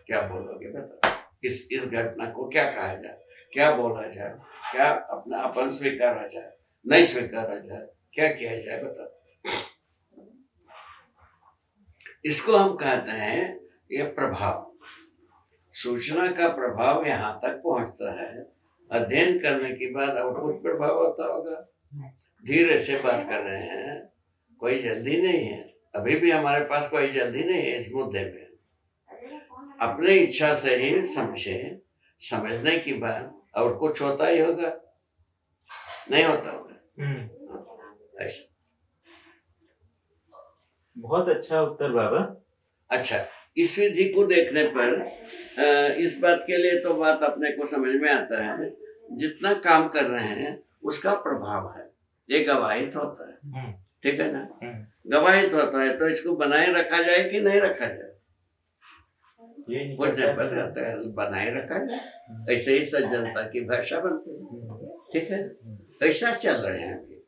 क्या बोलोगे बता? इस घटना को क्या कहा जाए, क्या बोला जाए, क्या अपना अपन स्वीकारा जाए, नहीं स्वीकारा जाए, क्या किया जाए बता? इसको हम कहते हैं ये प्रभाव। सूचना का प्रभाव यहाँ तक पहुंचता है। अध्ययन करने के बाद और कुछ प्रभाव होता होगा। धीरे से बात कर रहे हैं, कोई जल्दी नहीं है। अभी भी हमारे पास कोई जल्दी नहीं है इस मुद्दे में। अपने इच्छा से ही समझने की बात, और कुछ होता ही होगा, नहीं होता होगा ऐसा। बहुत अच्छा उत्तर बाबा। अच्छा, इस विधि को देखने पर इस बात के लिए तो बात अपने को समझ में आता है, जितना काम कर रहे हैं उसका प्रभाव है, ये गवाहित होता है। ठीक है ना? गवाहित होता है, तो इसको बनाए रखा जाए कि नहीं रखा जाए? बनाए रखा जाए। ऐसे ही सज्जनता की भाषा बनती है। ठीक है, ऐसा चल रहे हैं अभी।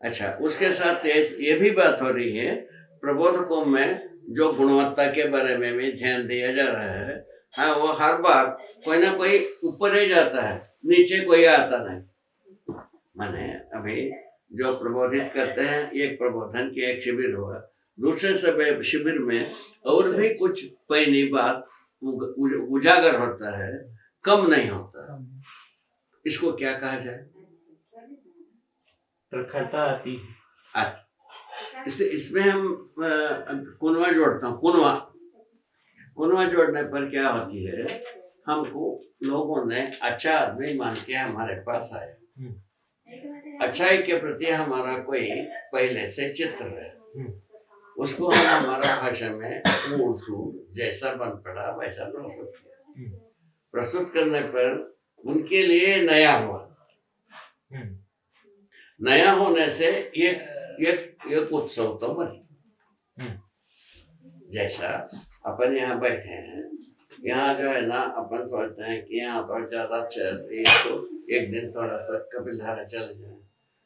अच्छा, उसके साथ ये भी बात हो रही है, प्रबोधकों में जो गुणवत्ता के बारे में भी ध्यान दिया जा रहा है। हाँ, वो हर बार कोई ना कोई ऊपर ही जाता है, नीचे कोई आता नहीं। माने अभी जो प्रबोधित करते हैं, एक प्रबोधन की एक शिविर हुआ, दूसरे शिविर में और भी कुछ पैनी बात उजागर होता है, कम नहीं होता। इसको क्या कहा जाए? प्रखरता आती है। इसमें हम कुनवा जोड़ता हूँ। कुनवा जोड़ने पर क्या होती है, हमको लोगों ने अच्छा आदमी मान के हमारे पास आए, अच्छाई के प्रति हमारा कोई पहले से चित्र है, उसको हम हमारा भाषा में जैसा बन पड़ा वैसा प्रस्तुत किया। प्रस्तुत करने पर उनके लिए नया हुआ। नया होने से एक उत्सव तो बनी। जैसा अपन यहाँ बैठे हैं, यहाँ जो है ना, अपन सोचते हैं कि यहाँ पर ज्यादा तो एक दिन थोड़ा सा कपिलधारा चले जाए,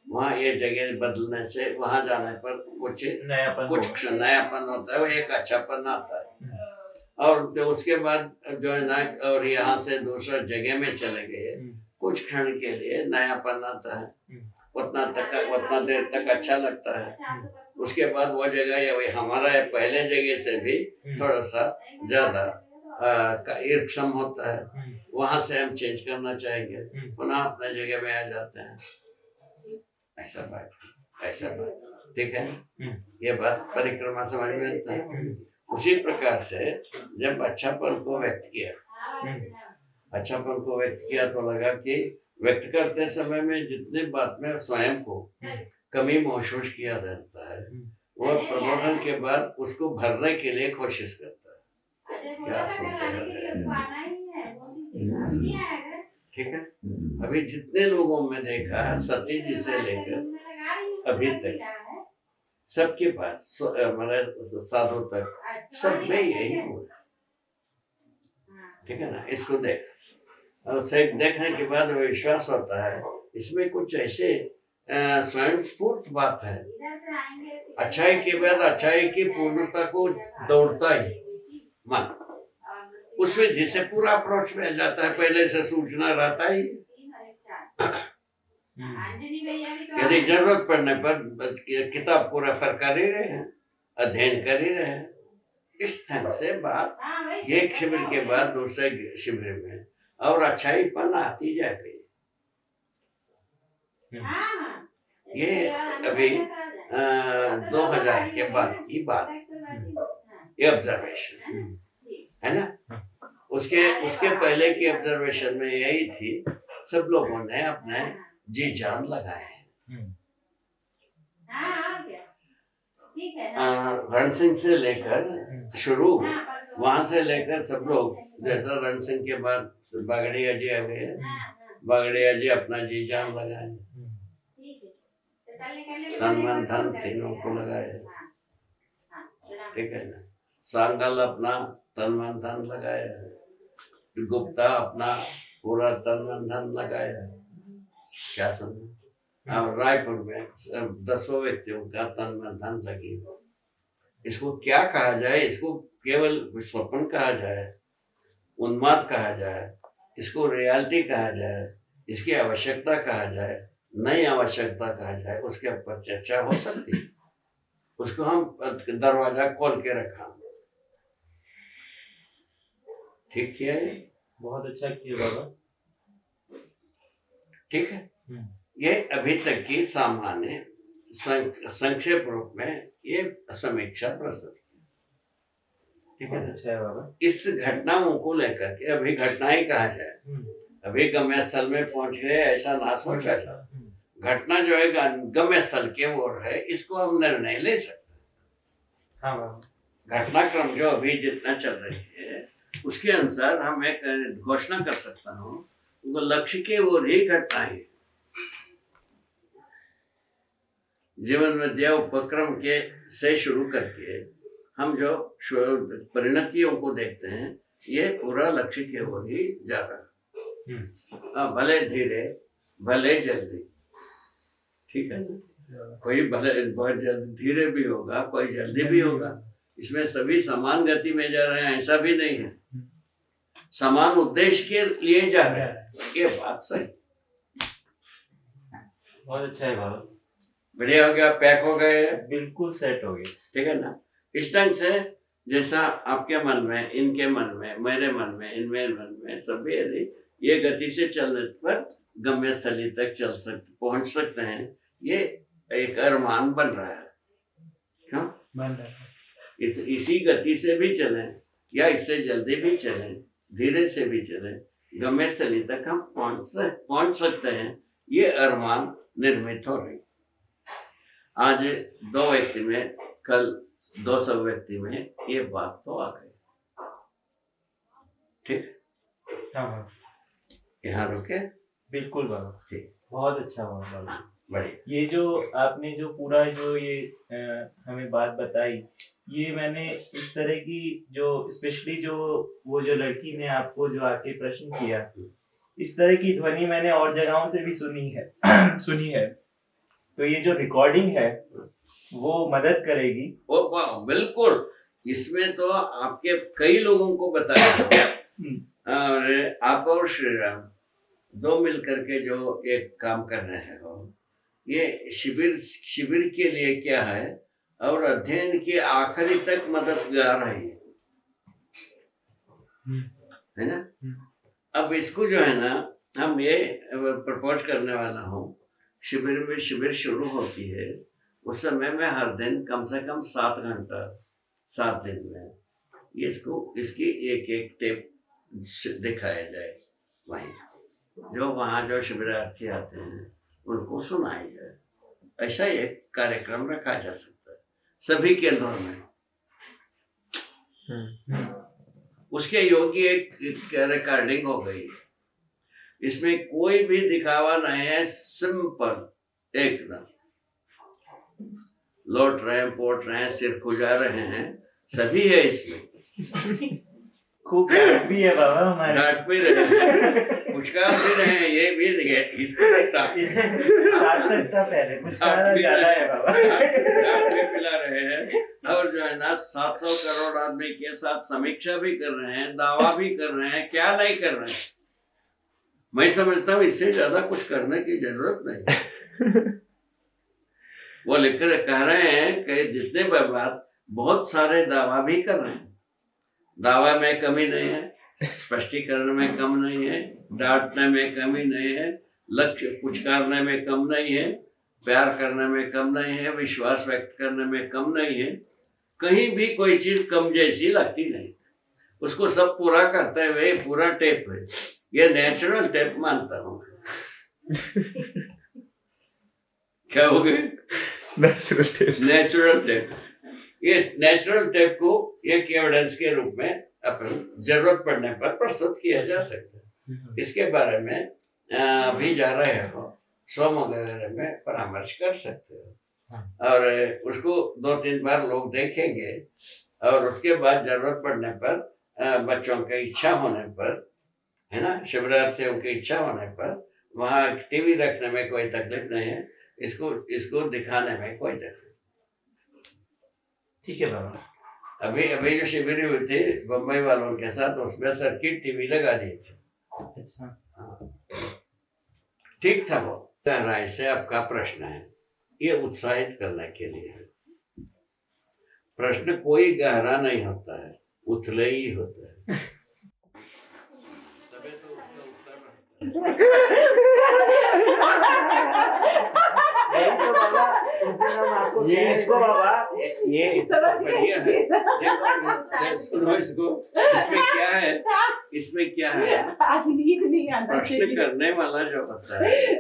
वहाँ ये जगह बदलने से वहाँ जाने पर कुछ नयापन होता है, वो एक अच्छापन आता है। और तो उसके बाद जो है ना, और यहाँ से दूसरा जगह में चले गए, कुछ क्षण के लिए नयापन आता है, उतना देर तक अच्छा लगता है। उसके बाद वो जगह या हमारा पहले जगह से भी थोड़ा सा ज्यादा ईर्षम होता है, वहां से हम चेंज करना चाहेंगे, पुनः अपने जगह में आ जाते हैं। ऐसा बात ठीक है। ये बात परिक्रमा समझ में आता है। उसी प्रकार से जब अच्छापन को व्यक्त किया तो लगा कि व्यक्त करते समय में जितने बात में स्वयं को कमी महसूस किया जाता है, वो प्रबोधन के बाद उसको भरने के लिए कोशिश करता है। क्या सुनते हैं? ठीक है। अभी जितने लोगों में देखा है, सती जी से लेकर अभी तक सबके पास मतलब साधु तक सब में यही गुण है। ठीक है ना। इसको देख, और देखने के बाद विश्वास होता है इसमें कुछ ऐसे स्वयं स्फूर्त बात है। अच्छाई के बाद अच्छाई की पूर्णता को दौड़ता ही मन, उस विधि से पूरा अप्रोच मिल जाता है, पहले से सूचना रहता ही। यदि जरूरत पड़ने पर किताब को रेफर कर ही रहे हैं, अध्ययन कर ही रहे हैं। इस ढंग से बात एक शिविर के बाद दूसरे शिविर में और अच्छाईपन आती जाती है। ये अभी 2000 के बाद की बात, ये ऑब्जर्वेशन है ना। उसके पहले की ऑब्जर्वेशन में यही थी, सब लोगों ने अपने जी जान लगाए हैं। रण सिंह से लेकर शुरू, वहां से लेकर सब लोग, जैसा रण सिंह के बाद बागड़िया जी आ गए, बागड़िया जी अपना जी जान लगाए, तन मन धन तीनों को लगाए। ठीक है ना। सांगल अपना तन मन धन लगाया, गुप्ता अपना पूरा तन मन धन लगाया। क्या समझे। और रायपुर में 10 व्यक्तियों का तन मन धन लगी। इसको क्या कहा जाए? इसको केवल स्वप्न कहा जाए, उन्माद कहा जाए, इसको रियलिटी कहा जाए, इसकी आवश्यकता कहा जाए, नई आवश्यकता कहा जाए, उसके ऊपर चर्चा हो सकती है। उसको हम दरवाजा खोल के रखा। ठीक किया है, बहुत अच्छा किया बाबा। ठीक है। ये अभी तक की सामान्य संक्षेप रूप में ये समीक्षा प्रस्तुत। ठीक है। अच्छा है बाबा। इस घटनाओं को लेकर के अभी घटनाएं कहा जाए, अभी गम्य स्थल में पहुंच गए ऐसा ना सोचा जाए। घटना जो है गम्य स्थल के ओर है, इसको हम निर्णय ले सकते हैं। हाँ बाबा। घटनाक्रम जो अभी जितना चल रही है उसके अनुसार हम एक घोषणा कर सकता हूँ, वो लक्ष्य के ओर ही घटनाएं जीवन विद्या उपक्रम के से शुरू करके हम जो परिणतियों को देखते हैं, ये पूरा लक्ष्य के ओर ही जा रहा है। भले धीरे भले जल्दी। ठीक है ना। कोई भले बहुत धीरे भी होगा, कोई जल्दी भी होगा, इसमें सभी समान गति में जा रहे हैं ऐसा भी नहीं है, समान उद्देश्य के लिए जा रहे हैं। ये बात सही। बहुत अच्छा है बाबा। बढ़िया हो गया, पैक हो गए, बिल्कुल सेट हो गए। ठीक है ना। इस ढंग से जैसा आपके मन में, इनके मन में, मेरे मन में, इनमें मन में, सभी यदि ये गति से चलने पर गम्य स्थली तक पहुंच सकते हैं, ये एक अरमान बन रहा है। बन रहा है। इसी गति से भी चलें या इससे जल्दी भी चलें, धीरे से भी चलें, गम्य स्थली तक हम पहुंच सकते हैं। ये अरमान निर्मित हो रही। आज 2 व्यक्ति में, कल 200 व्यक्ति में ये बात तो आ गई। ठीक, हाँ यहाँ रुके। बिल्कुल बाबा, ठीक, बहुत अच्छा हुआ बाबा। बढ़िया। ये जो आपने जो पूरा जो ये हमें बात बताई, ये मैंने इस तरह की जो स्पेशली जो वो जो लड़की ने आपको जो आके प्रश्न किया, इस तरह की ध्वनि मैंने और जगहों से भी सुनी है सुनी है। तो ये जो रिकॉर्डिंग है वो मदद करेगी। ओ बिल्कुल, इसमें तो आपके कई लोगों को बताया। और आप और श्रीराम 2 मिलकर के जो एक काम कर रहे हो, ये शिविर के लिए क्या है और अध्ययन के आखिरी तक मददगार है ना। अब इसको जो है ना, हम ये प्रपोज करने वाला हूँ, शिविर शुरू होती है उस समय में हर दिन कम से कम 7 घंटा 7 दिन में इसकी एक टेप दिखाया जाए। वहीं जो वहाँ जो शिविरार्थी आते हैं उनको सुनाई जाए। ऐसा एक कार्यक्रम रखा जा सकता है सभी केंद्रों में। उसके योग्य एक रिकॉर्डिंग हो गई। इसमें कोई भी दिखावा नहीं है, सिंपल एकदम। लौट रहे हैं, पोट रहे हैं, सिर खुजा रहे हैं, सभी है इसमें। खूब डांट भी है बाबा हमारे। डांट भी रहे हैं, पुचकार भी रहे हैं, ये भी सार्थकता पहले पुचकार ज्यादा है बाबा। डांट भी पिला रहे हैं और जो है ना 700 करोड़ आदमी के साथ समीक्षा भी कर रहे हैं, दावा भी कर रहे हैं, क्या नहीं कर रहे हैं। मैं समझता हूँ इससे ज्यादा कुछ करने की जरूरत नहीं। वो लिखकर कह रहे हैं कि जितने बात बहुत सारे दावा भी कर रहे हैं। दावा में कमी नहीं है, स्पष्टीकरण में कम नहीं है, डांटने में कमी नहीं है, लक्ष्य पुचकारने में कम नहीं है, प्यार करने में कम नहीं है, विश्वास व्यक्त करने में कम नहीं है। कहीं भी कोई चीज कम जैसी लगती नहीं। उसको सब पूरा करते हुए पूरा टेप है। ये नेचुरल टेप मानता हूँ। क्या हो गए? Natural tape. ये नेचुरल टेप को एक एविडेंस के रूप में अपन जरूरत पड़ने पर प्रस्तुत किया जा सकता है। इसके बारे में अभी जा रहे हो, सोम वगैरह में परामर्श कर सकते हो और उसको 2-3 बार लोग देखेंगे और उसके बाद जरूरत पड़ने पर बच्चों की इच्छा होने पर, है ना, शिविरार्थियों की इच्छा होने पर वहाँ टीवी रखने में कोई तकलीफ नहीं है। इसको दिखाने में कोई तकलीफ। ठीक है बाबा। अभी जो शिविर हुई थी बम्बई वालों के साथ, उसमें सर्किट टीवी लगा दी थी। अच्छा, ठीक था। वो गहराई से आपका प्रश्न है, ये उत्साहित करने के लिए है। प्रश्न कोई गहरा नहीं होता है, उथले ही होता है। तभी तो उसका उत्तर ये इसको बाबा ये बढ़िया है। सुनो इसको, इसमें क्या है आज नींद नहीं आना प्रश्न करने वाला जो होता है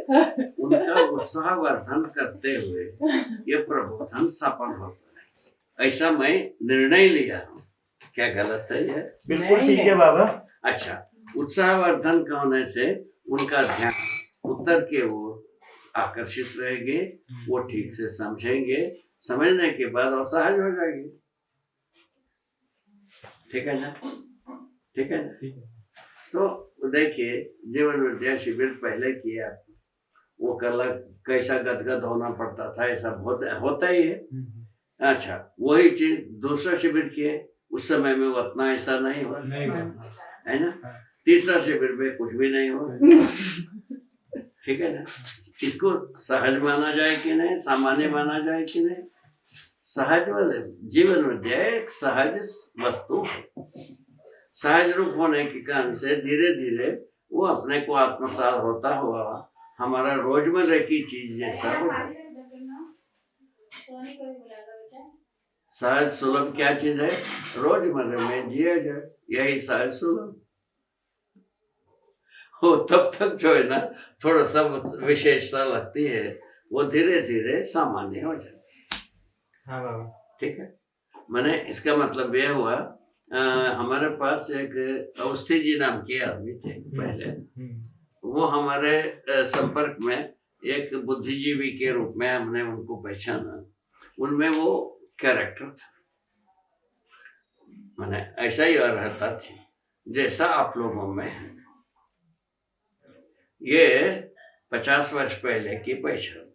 उनका उत्साहवर्धन करते हुए ये प्रबोधन सफल होता है। ऐसा मैं निर्णय लिया हूँ। क्या गलत है ये? बिल्कुल ठीक है बाबा। अच्छा, उत्साहवर्धन होने से उनका ध्यान उत्तर के ओर आकर्षित रहेंगे, वो ठीक से समझेंगे, समझने के बाद और सहज हो जाएंगे। ठीक है ना? ठीक है ना? तो देखिए, जीवन विद्या शिविर पहले किया, वो कल कैसा गदगद होना पड़ता था, ऐसा होता ही है। अच्छा, वही चीज दूसरा शिविर किए, उस समय में वो उतना ऐसा नहीं हुआ, है ना। तीसरा शिविर में कुछ भी नहीं हुआ। ठीक है ना? इसको सहज माना जाए कि नहीं, सामान्य माना जाए कि नहीं? सहज जीवन विद्या एक सहज वस्तु है। सहज रूप होने के कारण से धीरे धीरे वो अपने को आत्मसात होता हुआ हमारा रोजमर्रा की चीज जैसा होगा। सहज सुलभ क्या चीज है? रोजमर्रा में जिया जाए, यही सहज सुलभ हो। तब तक जो है ना थोड़ा सा विशेषता लगती है, वो धीरे धीरे सामान्य हो जाती है। हाँ बाबा। ठीक है, मैंने इसका मतलब यह हुआ, हमारे पास एक अवस्थी जी नाम के आदमी थे पहले। वो हमारे संपर्क में एक बुद्धिजीवी के रूप में हमने उनको पहचाना। उनमें वो कैरेक्टर था, मैंने ऐसा ही रहता थी जैसा आप लोगों में है। ये 50 वर्ष पहले की पहचान,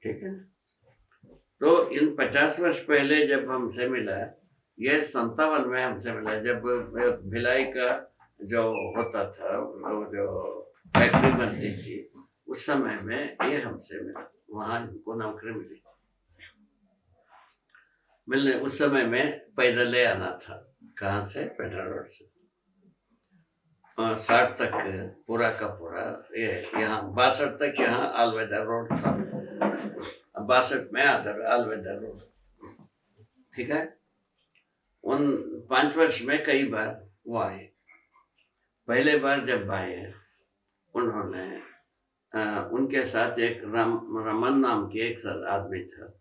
ठीक है। तो इन 50 वर्ष पहले जब हमसे मिला, ये 57 में हमसे मिला, जब भिलाई का जो होता था, जो फैक्ट्री बनती थी, उस समय में ये हमसे मिला। वहां इनको नौकरी मिली। मिलने उस समय में पैदल ले आना था। कहाँ से? पेट्रोल रोड से 60 तक पूरा का पूरा, ये यहाँ 62 तक यहाँ अलवेदा रोड था, 62 में अलवेदा रोड, ठीक है। उन 5 वर्ष में कई बार वो आए। पहले बार जब आए, उन्होंने उनके साथ एक रमन नाम के एक आदमी था,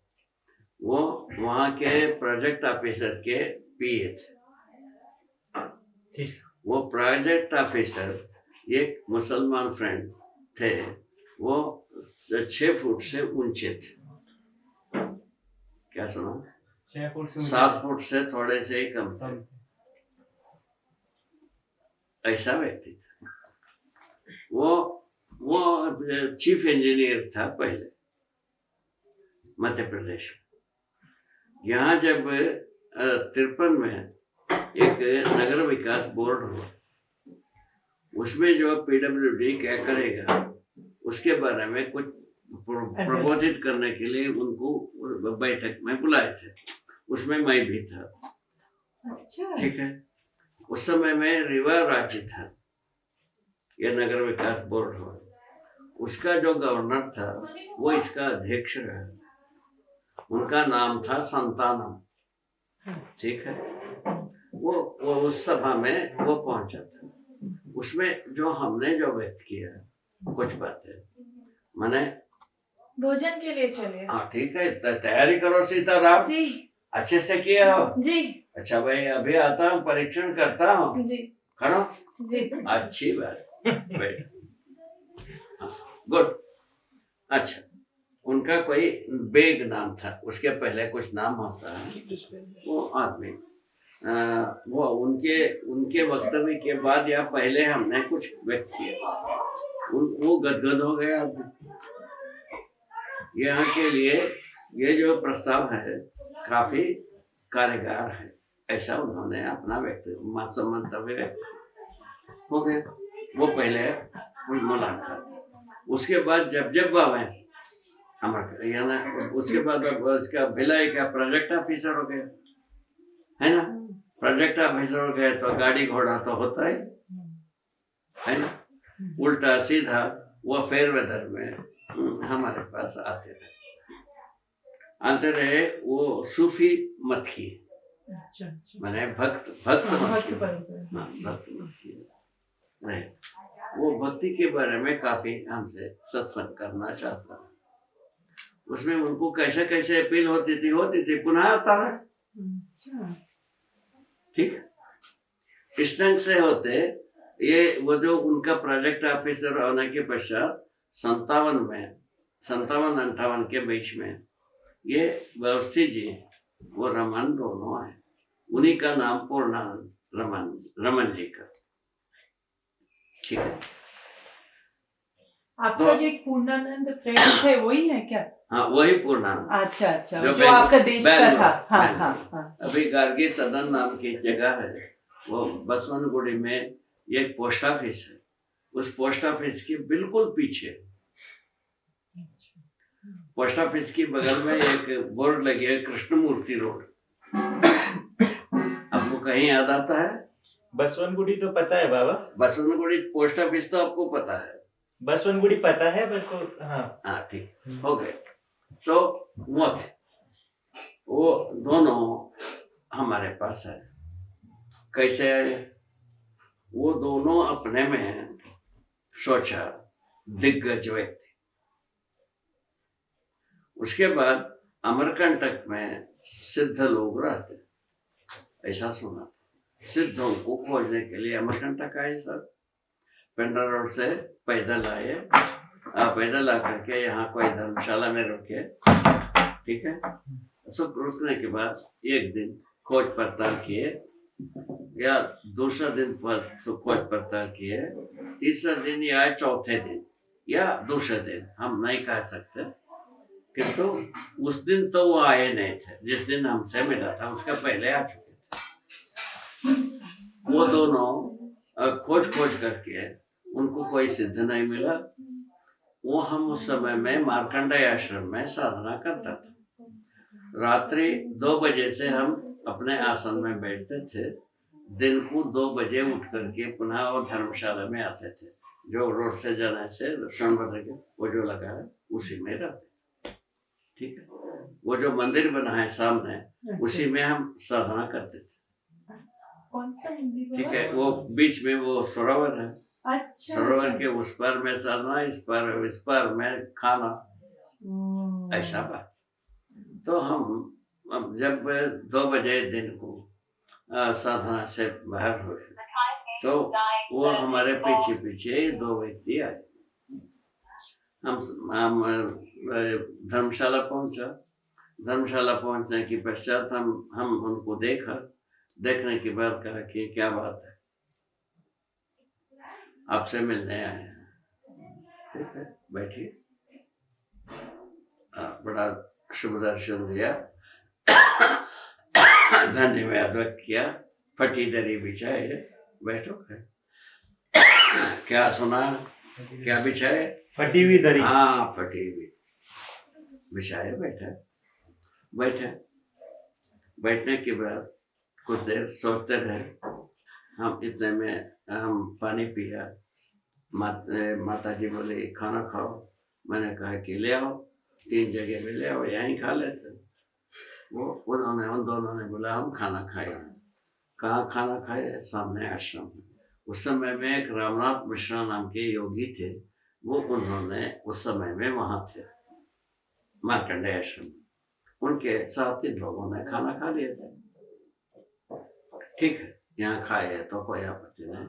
वो वहाँ के प्रोजेक्ट ऑफिसर के पीए थे। वो प्रोजेक्ट ऑफिसर एक मुसलमान फ्रेंड थे, वो 6 फुट से ऊंचे थे। क्या सुना? 6 फुट से 7 फुट से थोड़े से ही कम थे। ऐसा व्यक्ति था वो चीफ इंजीनियर था पहले मध्य प्रदेश में। यहाँ जब 53 में एक नगर विकास बोर्ड हुआ, उसमें जो पीडब्ल्यूडी क्या करेगा उसके बारे में कुछ प्रबोधित करने के लिए उनको बैठक में बुलाए थे। उसमें मैं भी था। अच्छा। ठीक है। उस समय में रीवा राज्य था, यह नगर विकास बोर्ड हुआ। उसका जो गवर्नर था वो इसका अध्यक्ष रहा। उनका नाम था संतानम। ठीक है। वो उस सभा में वो पहुंचा था। उसमें जो हमने जो व्यक्त किया कुछ बातें, मैंने भोजन के लिए चले। हाँ ठीक है, तैयारी करो सीताराम जी। अच्छे से किया हो जी। अच्छा भाई, अभी आता हूँ, परीक्षण करता हूँ जी। करो जी। अच्छी बात, गुड। अच्छा, उनका कोई बेग नाम था, उसके पहले कुछ नाम होता है। वो आदमी वो उनके वक्तव्य के बाद या पहले हमने कुछ व्यक्त किया, वो गदगद हो गया आदमी। यहाँ के लिए ये जो प्रस्ताव है काफी कार्यगर है, ऐसा उन्होंने अपना मंतव्य व्यक्त हो गया। वो पहले मुलाकात, उसके बाद जब आवे हमारे, उसके बाद उसका भिलाई का प्रोजेक्ट ऑफिसर हो गया, है ना। प्रोजेक्ट ऑफिसर हो गए तो गाड़ी घोड़ा तो होता है ना। उल्टा सीधा वो फेरवेदर में हमारे पास आते रहे। वो सूफी मत की, मैंने भक्त मत की रहे। वो भक्ति के बारे में काफी हमसे सत्संग करना चाहता है। उसमें उनको कैसे कैसे अपील होती थी पुनः आता रहा। ठीक है। इस ढंग से होते ये वो जो उनका प्रोजेक्ट ऑफिसर होने के पश्चात 57-58 के बीच में ये व्यवस्थित जी, वो रमन दोनों है। उन्हीं का नाम पूर्णानंद रमन जी का। ठीक है। आपका जो एक पूर्णानंद फ्रेंड थे वही है क्या? हाँ, वही पूर्णानंद। अच्छा, जो आपका देश का था। हाँ। अभी गार्गी सदन नाम की जगह है, वो बसवनगुड़ी में एक पोस्ट ऑफिस है। उस पोस्ट ऑफिस के बिल्कुल पीछे, पोस्ट ऑफिस के बगल में एक बोर्ड लगी है, कृष्णमूर्ति रोड। आपको कहीं याद आता है? बसवनगुड़ी तो पता है बाबा। बसवनगुड़ी पोस्ट ऑफिस तो आपको पता है। बसवनगुड़ी पता है मेरे को। हाँ ठीक हो गए। तो वो थे वो दोनों हमारे पास है। कैसे आए? वो दोनों अपने में सोचा दिग्गज व्यक्ति। उसके बाद अमरकंटक में सिद्ध लोग रहते, ऐसा सुना। सिद्धों को खोजने के लिए अमरकंटक आए सब, पेंड्रा रोड से पैदल आए। पैदल आकर के यहाँ कोई धर्मशाला में रुके, ठीक है। सब रुकने के बाद एक दिन खोज पड़ताल किए, या दूसरा दिन पर खोज पड़ताल किए, तीसरा दिन या चौथे दिन या दूसरे दिन, हम नहीं कह सकते। किंतु उस दिन तो वो आए नहीं थे, जिस दिन हमसे मिला था उसका पहले आ चुके थे। वो दोनों खोज करके उनको कोई सिद्ध नहीं मिला। वो हम उस समय में मार्कंडेय आश्रम में साधना करता था। रात्रि 2 बजे से हम अपने आसन में बैठते थे। दिन को 2 बजे उठ करके पुनः वो धर्मशाला में आते थे, जो रोड से जाने से सोनभद्र के वो जो लगा है उसी में रहते, ठीक है। वो जो मंदिर बना है सामने, उसी में हम साधना करते थे। कौन सा मंदिर? ठीक है, वो बीच में वो सरोवर है। अच्छा, सरोवर के उस पर में साधना, इस पर में खाना, ऐसा बात। तो हम जब 2 बजे दिन को साधना से बाहर हुए, तो वो हमारे पीछे 2 व्यक्ति आए। हम धर्मशाला पहुंचा। धर्मशाला पहुंचने के पश्चात हम उनको देखने के बाद कहा कि क्या बात है, आपसे मिलने आए हैं। ठीक है, बैठिए। बड़ा शुभ दर्शन दिया, धन्यवाद व्यक्त किया, फटी दरी बिछाए, बैठो। क्या सुना? क्या बिछाए? फटी हुई दरी। हाँ, फटी हुई बिछाए, बैठने के बाद कुछ देर सोचते रहे। हम इतने में हम पानी पिया। माता जी बोले खाना खाओ। मैंने कहा कि ले आओ, 3 जगह में ले आओ, यहीं खा लेते। उन दोनों ने बोला हम खाना खाए। कहाँ खाना खाए? सामने आश्रम। उस समय में एक रामनाथ मिश्रा नाम के योगी थे, वो उन्होंने उस समय में वहाँ थे मार्कंडेय आश्रम। उनके साथ इन लोगों ने खाना खा लिया था। ठीक है, यहाँ खाए तो कोई आपत्ति नहीं।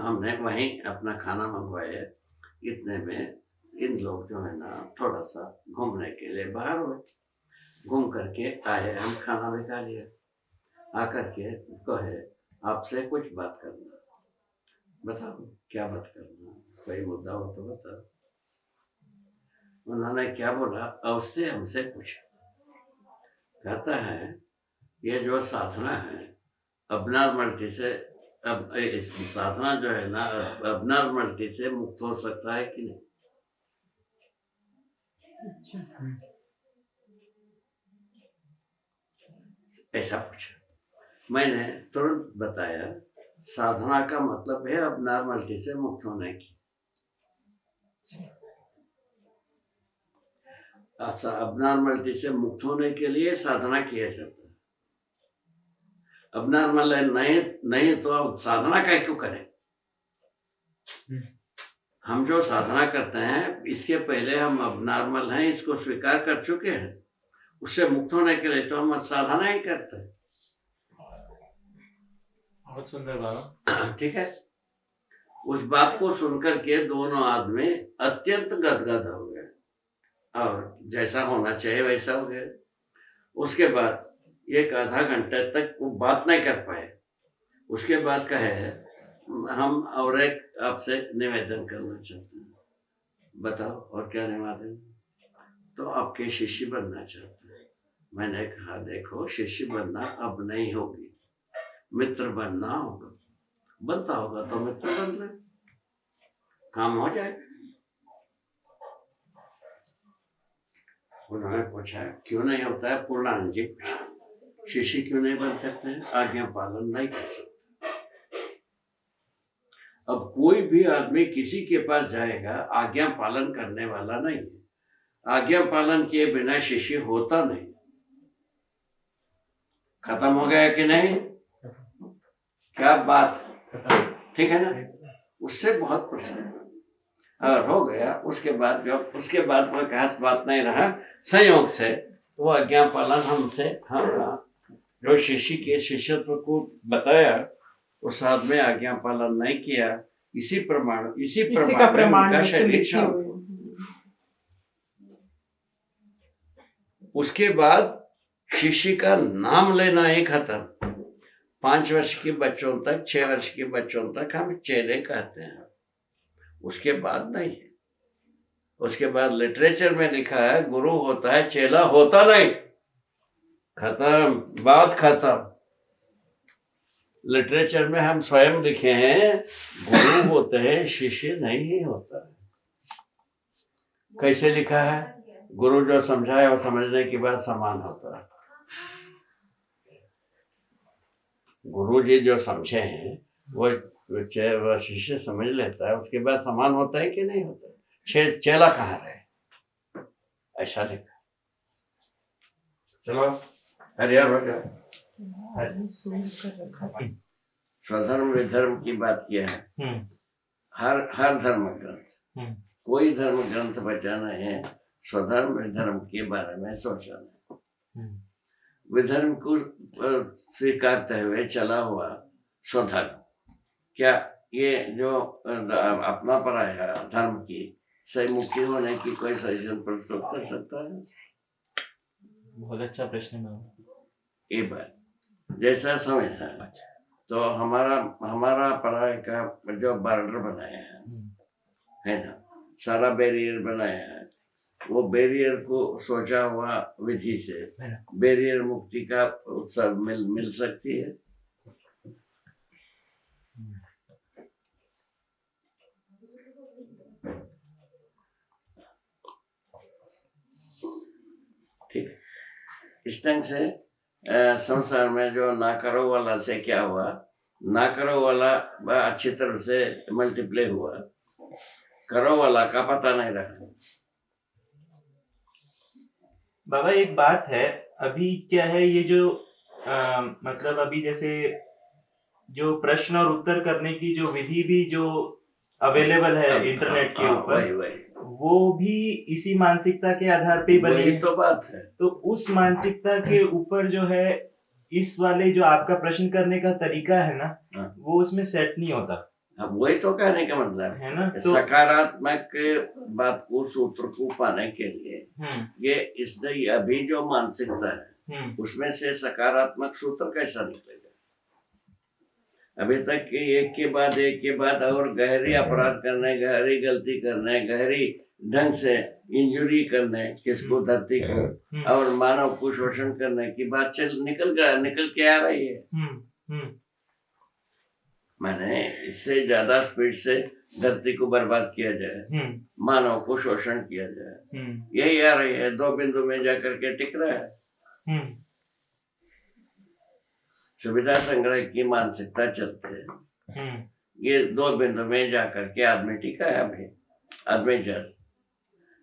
हमने वहीं अपना खाना मंगवाया। इतने में इन लोग जो है ना थोड़ा सा घूमने के लिए बाहर हुए। घूम करके आए, हम खाना भी खा लिया। आकर के कहे आपसे कुछ बात करना। बताओ क्या बात करना, कोई मुद्दा हो तो बताओ। उन्होंने क्या बोला, उससे हमसे पूछा। कहता है ये जो साधना है अबनॉर्मलिटी से, अब इस साधना जो है ना अबनॉर्मलिटी से मुक्त हो सकता है कि नहीं? ऐसा पूछा। मैंने तुरंत बताया साधना का मतलब है अबनॉर्मलिटी से मुक्त होने की। अच्छा, अबनॉर्मलिटी से मुक्त होने के लिए साधना किया जाता है। अबनॉर्मल नहीं तो अब साधना का क्यों करें? हम जो साधना करते हैं इसके पहले हम अबनॉर्मल हैं, इसको स्वीकार कर चुके हैं। उससे मुक्त होने के लिए तो हम साधना ही करते हैं। बहुत सुंदर बाबा। ठीक है, उस बात को सुनकर के दोनों आदमी अत्यंत गदगद हो गए और जैसा होना चाहिए वैसा हो गया। उसके बाद 1 आधा घंटे तक वो बात नहीं कर पाए। उसके बाद कहे हम और एक आपसे निवेदन करना चाहते हैं। बताओ और क्या निवेदन? तो आपके शिष्य बनना चाहते हैं। मैंने कहा देखो, शिष्य बनना अब नहीं होगी, मित्र बनना होगा। बनता होगा तो मित्र बन रहे, काम हो जाए। उन्होंने पूछा क्यों नहीं होता है? पूर्णानंद जी पूछा शिष्य क्यों नहीं बन सकते हैं? आज्ञा पालन नहीं कर सकते। अब कोई भी आदमी किसी के पास जाएगा, आज्ञा पालन करने वाला नहीं है। आज्ञा पालन किए बिना शिष्य होता नहीं। खत्म हो गया कि नहीं? क्या बात, ठीक है ना? उससे बहुत प्रसन्न और हो गया। उसके बाद कोई खास बात नहीं रहा। संयोग से वो आज्ञा पालन हमसे, हाँ, जो शिष्यत्व को बताया उस आदमी आज्ञा पालन नहीं किया, इसी का प्रमाण उनका में शरीर लिखी शांत। हुई। उसके बाद शिष्य का नाम लेना ही खत्म। 5 वर्ष के बच्चों तक, 6 वर्ष के बच्चों तक हम चेले कहते हैं, उसके बाद नहीं। उसके बाद लिटरेचर में लिखा है गुरु होता है, चेला होता नहीं। खत्म, बात खत्म। लिटरेचर में हम स्वयं लिखे हैं गुरु होते हैं, शिष्य नहीं होता है। कैसे लिखा है? गुरु जो समझाए वो समझने के बाद समान होता है। गुरु जी जो समझे हैं वो शिष्य समझ लेता है, उसके बाद समान होता है कि नहीं होता है? चेला कहाँ रहे? ऐसा लिखा। चलो हरिहर हो जाए। स्वधर्म विधर्म की बात किया है। हर धर्म ग्रंथ, कोई धर्म ग्रंथ बचा नहीं है स्वधर्म विधर्म के बारे में सोचा नहीं। विधर्म को स्वीकारते हुए चला हुआ स्वधर्म, क्या ये जो अपना पराया धर्म की सही मुक्ति होने की कोई सजेशन प्रस्तुत कर सकता है? बहुत अच्छा प्रश्न है। ये बात जैसा समझा तो हमारा पराय का जो बॉर्डर बनाया है ना, सारा बैरियर बनाया है, वो बैरियर को सोचा हुआ विधि से बैरियर मुक्ति का उत्सव मिल सकती है। ठीक, इस ढंग से संसार में जो ना करो वाला से क्या हुआ, ना करो वाला अच्छी तरह से मल्टीप्लाई हुआ, करो वाला का पता नहीं रहा। बाबा एक बात है, अभी क्या है ये जो मतलब अभी जैसे जो प्रश्न और उत्तर करने की जो विधि भी जो अवेलेबल है इंटरनेट के ऊपर, वो भी इसी मानसिकता के आधार पे बनी है। तो बात है। तो उस मानसिकता के ऊपर जो है इस वाले जो आपका प्रश्न करने का तरीका है ना, वो उसमें सेट नहीं होता। वही तो कहने का मतलब है ना, तो सकारात्मक बात को, सूत्र को पाने के लिए ये इसने अभी जो मानसिकता है उसमें से सकारात्मक सूत्र कैसा निकलेगा? अभी तक एक के बाद और गहरी अपराध करने, गहरी गलती करने, गहरी ढंग से इंजुरी करने किसको, धरती को, और मानव को शोषण करने की बात निकल के आ रही है। मैंने इससे ज्यादा स्पीड से धरती को बर्बाद किया जाए, मानव को शोषण किया जाए, यही आ रही है। 2 बिंदु में जाकर के टिक रहा है। सुविधा संग्रह की मानसिकता चलते है, ये 2 बिंदु में जाकर के आदमी टिका है। अभी आदमी जल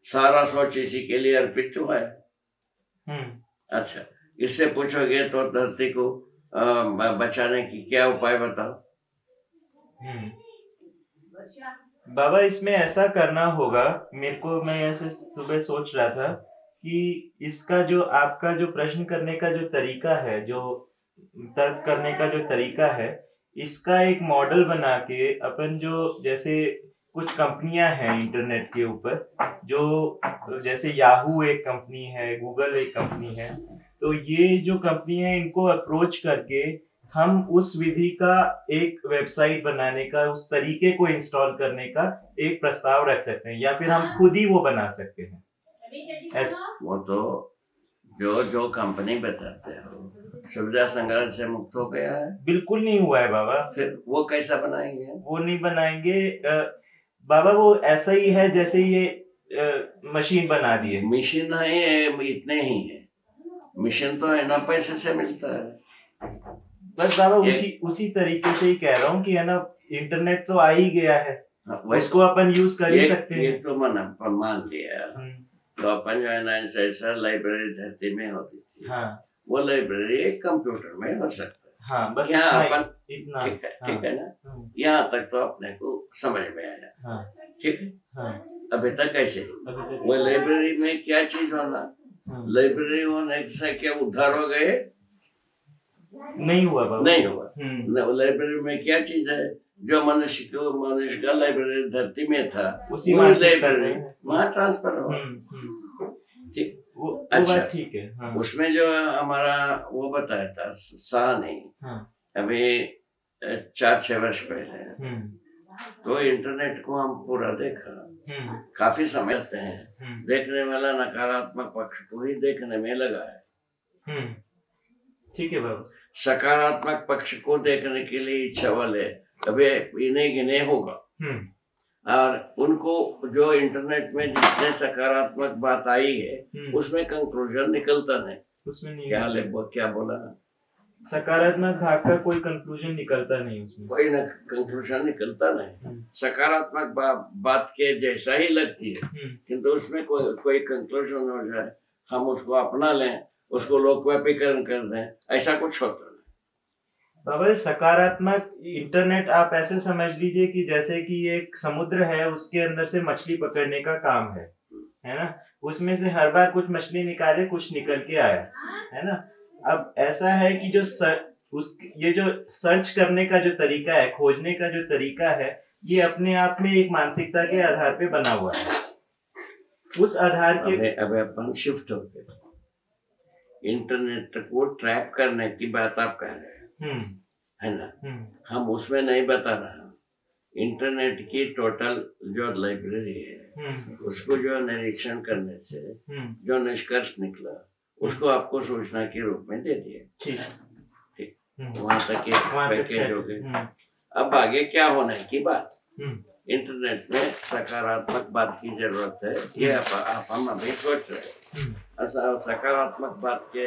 सारा सोच इसी के लिए अर्पित हुआ है। अच्छा, इससे पूछोगे तो धरती को बचाने की क्या उपाय बताओ? बाबा इसमें ऐसा करना होगा मेरे को, मैं ऐसे सुबह सोच रहा था कि इसका जो आपका जो प्रश्न करने का जो तरीका है, जो तर्क करने का जो तरीका है, इसका एक मॉडल बना के अपन जो जैसे कुछ कंपनियां हैं इंटरनेट के ऊपर, जो जैसे याहू एक कंपनी है, गूगल एक कंपनी है, तो ये जो कंपनी है इनको अप्रोच करके हम उस विधि का एक वेबसाइट बनाने का, उस तरीके को इंस्टॉल करने का एक प्रस्ताव रख सकते हैं, या फिर हम खुद ही वो बना सकते हैं। वो तो जो कंपनी बताते हो सुविधा संग्रह से मुक्त हो गया है? बिल्कुल नहीं हुआ है बाबा। फिर वो कैसा बनाएंगे? वो नहीं बनाएंगे बाबा, वो ऐसा ही है जैसे ये मशीन बना दिए। मशीन नहीं है, इतने ही है। मिशन तो है ना, पैसे से मिलता है। बस बाबा उसी तरीके से ही कह रहा हूँ कि है ना, इंटरनेट तो आ ही गया है, उसको अपन यूज कर ही सकते हैं। ये तो मान लिया। तो अपन जो है ना, ऐसा लाइब्रेरी धरती में होती थी। हाँ। वो लाइब्रेरी एक कंप्यूटर में हो सकता है। हाँ बस यहाँ इतना अपन इतना ठीक है, हाँ, ठीक है ना, हाँ, यहाँ तक तो अपने को समझ में आया, हाँ, ठीक है। हाँ, अभी तक कैसे अभी तक वो लाइब्रेरी में क्या चीज होना, हाँ, लाइब्रेरी होने से क्या उद्धार हो गए? नहीं हुआ बाबा। नहीं हुआ। लाइब्रेरी में क्या चीज है, जो मनुष्य का लाइब्रेरी धरती में था उसी वही मानसिकता लाइब्रेरी में। वहाँ ट्रांसफर हुआ। ठीक, वो अच्छा। बात ठीक है। हाँ, उसमें जो हमारा वो बताया था शाह ने, हाँ, अभी 4-6 वर्ष पहले, तो इंटरनेट को हम पूरा देखा, काफी समय लगते हैं, देखने वाला नकारात्मक पक्ष को ही देखने में लगा है। ठीक है बाबा। सकारात्मक पक्ष को देखने के लिए इच्छा वाले अभी इन्हें गिने होगा, और उनको जो इंटरनेट में जितने सकारात्मक बात आई है उसमें कंक्लूजन निकलता नहीं। उसमें नहीं क्या बोला, सकारात्मक भाग का कोई कंक्लूजन निकलता नहीं, उसमें कोई ना कंक्लूजन निकलता नहीं। सकारात्मक बात के जैसा ही लगती है, किंतु उसमें कोई कंक्लूजन हो जाए, हम उसको अपना लें, उसको लोकव्यापीकरण कर दें, ऐसा कुछ होता नहीं। बाबा सकारात्मक इंटरनेट आप ऐसे समझ लीजिए कि जैसे कि एक समुद्र है, उसके अंदर से मछली पकड़ने का काम है ना। उसमें से हर बार कुछ मछली निकाले, कुछ निकल के आया, है ना। अब ऐसा है कि ये जो सर्च करने का जो तरीका है, खोजने का जो तरीका है, ये अपने आप में एक मानसिकता के आधार पे बना हुआ है। उस आधार के अब अपन शिफ्ट हो गए, इंटरनेट को ट्रैप करने की बात आप कह रहे हैं, है ना। हम उसमें नहीं बता रहा, इंटरनेट की टोटल जो लाइब्रेरी है उसको जो निरीक्षण करने से जो निष्कर्ष निकला उसको आपको सूचना के रूप में दे दिए। ठीक, वहां तक के पैकेज हो गए। अब आगे क्या होने की बात, इंटरनेट में सकारात्मक बात की जरूरत है, ये हम अभी सोच रहे हैं। सकारात्मक बात के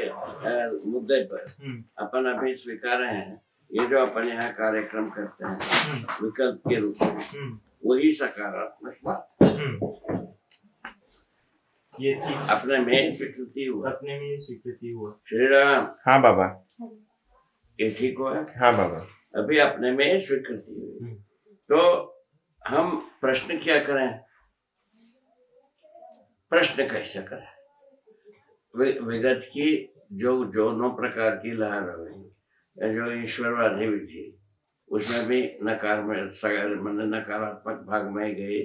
मुद्दे पर अपन अभी स्वीकार हैं, ये जो अपन यहाँ कार्यक्रम करते हैं विकल्प के रूप में, वही सकारात्मक बात ये ठीक, अपने में स्वीकृति हुआ, अपने में स्वीकृति हुआ। श्री राम। हाँ बाबा। ये ठीक हुआ। हाँ बाबा। अभी अपने में स्वीकृति हुई, तो हम प्रश्न क्या करें, प्रश्न कैसे करें? विगत की जो दोनों प्रकार की लहर हुई, जो ईश्वरवादी भी थी, उसमें भी नकारात्मक भाग में गए।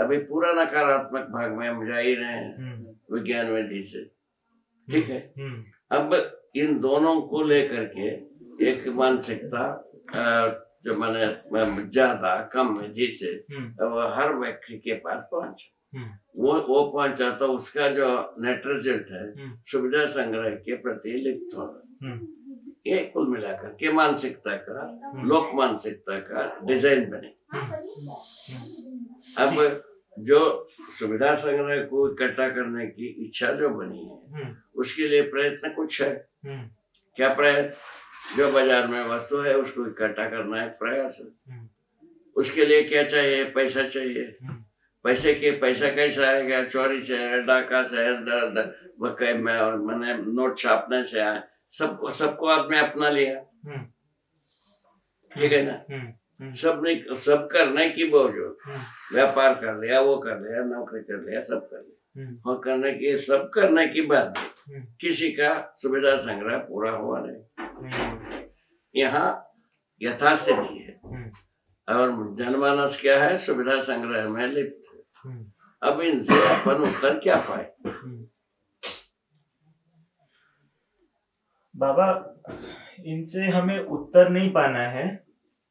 अभी पूरा नकारात्मक भाग में हम जा ही रहे हैं विज्ञान विधि से, ठीक है। अब इन दोनों को लेकर के एक मानसिकता जो मैंने ज्यादा कम है, जिसे हर व्यक्ति के पास पहुंचा, वो पहुंचा, तो उसका जो नेट रिजल्ट है सुविधा संग्रह के प्रति लिप्त होना, ये कुल मिलाकर के मानसिकता का, लोक मानसिकता का डिजाइन बने। अब जो सुविधा संग्रह को इकट्ठा करने की इच्छा जो बनी है, उसके लिए प्रयत्न कुछ है। क्या प्रयत्न? जो बाजार में वस्तु है उसको इकट्ठा करना है, प्रयास है। उसके लिए क्या चाहिए? पैसा चाहिए। पैसा कैसा आएगा? चोरी से, डाका से, मैंने नोट छापने से आए, सबको आदमी अपना लिया, ठीक है ना। सब करने की बावजूद व्यापार कर लिया, वो कर लिया, नौकरी कर लिया, सब कर लिया, और सब करने की बाद किसी का सुविधा संग्रह पूरा हुआ नहीं। यहाँ यथास्थिति है, और जनमानस क्या है? सुविधा संग्रह में लिप्त है। अब इनसे अपन उत्तर क्या पाए? बाबा इनसे हमें उत्तर नहीं पाना है,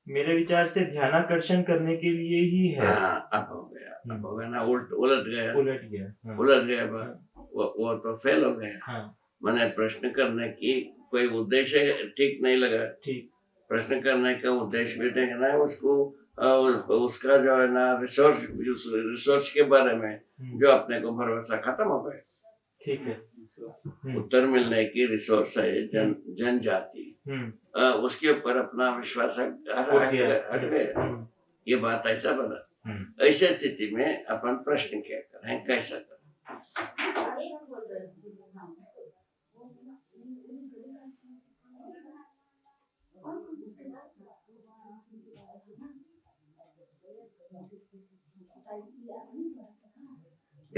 मेरे विचार से ध्यानाकर्षण करने के लिए ही है। अब हो गया ना, उलट गया। वो तो फेल हो गया। मैंने प्रश्न करने की कोई उद्देश्य ठीक नहीं लगा। ठीक, प्रश्न करने का उद्देश्य भी देखना है उसको, उसका जो है ना रिसोर्स के बारे में जो अपने को भरोसा खत्म हो गया। ठीक है, उत्तर मिलने की रिसोर्स है जनजाति, उसके ऊपर अपना विश्वास हट गया। ये बात ऐसा बना। ऐसे स्थिति में अपन प्रश्न क्या करें, कैसा करें?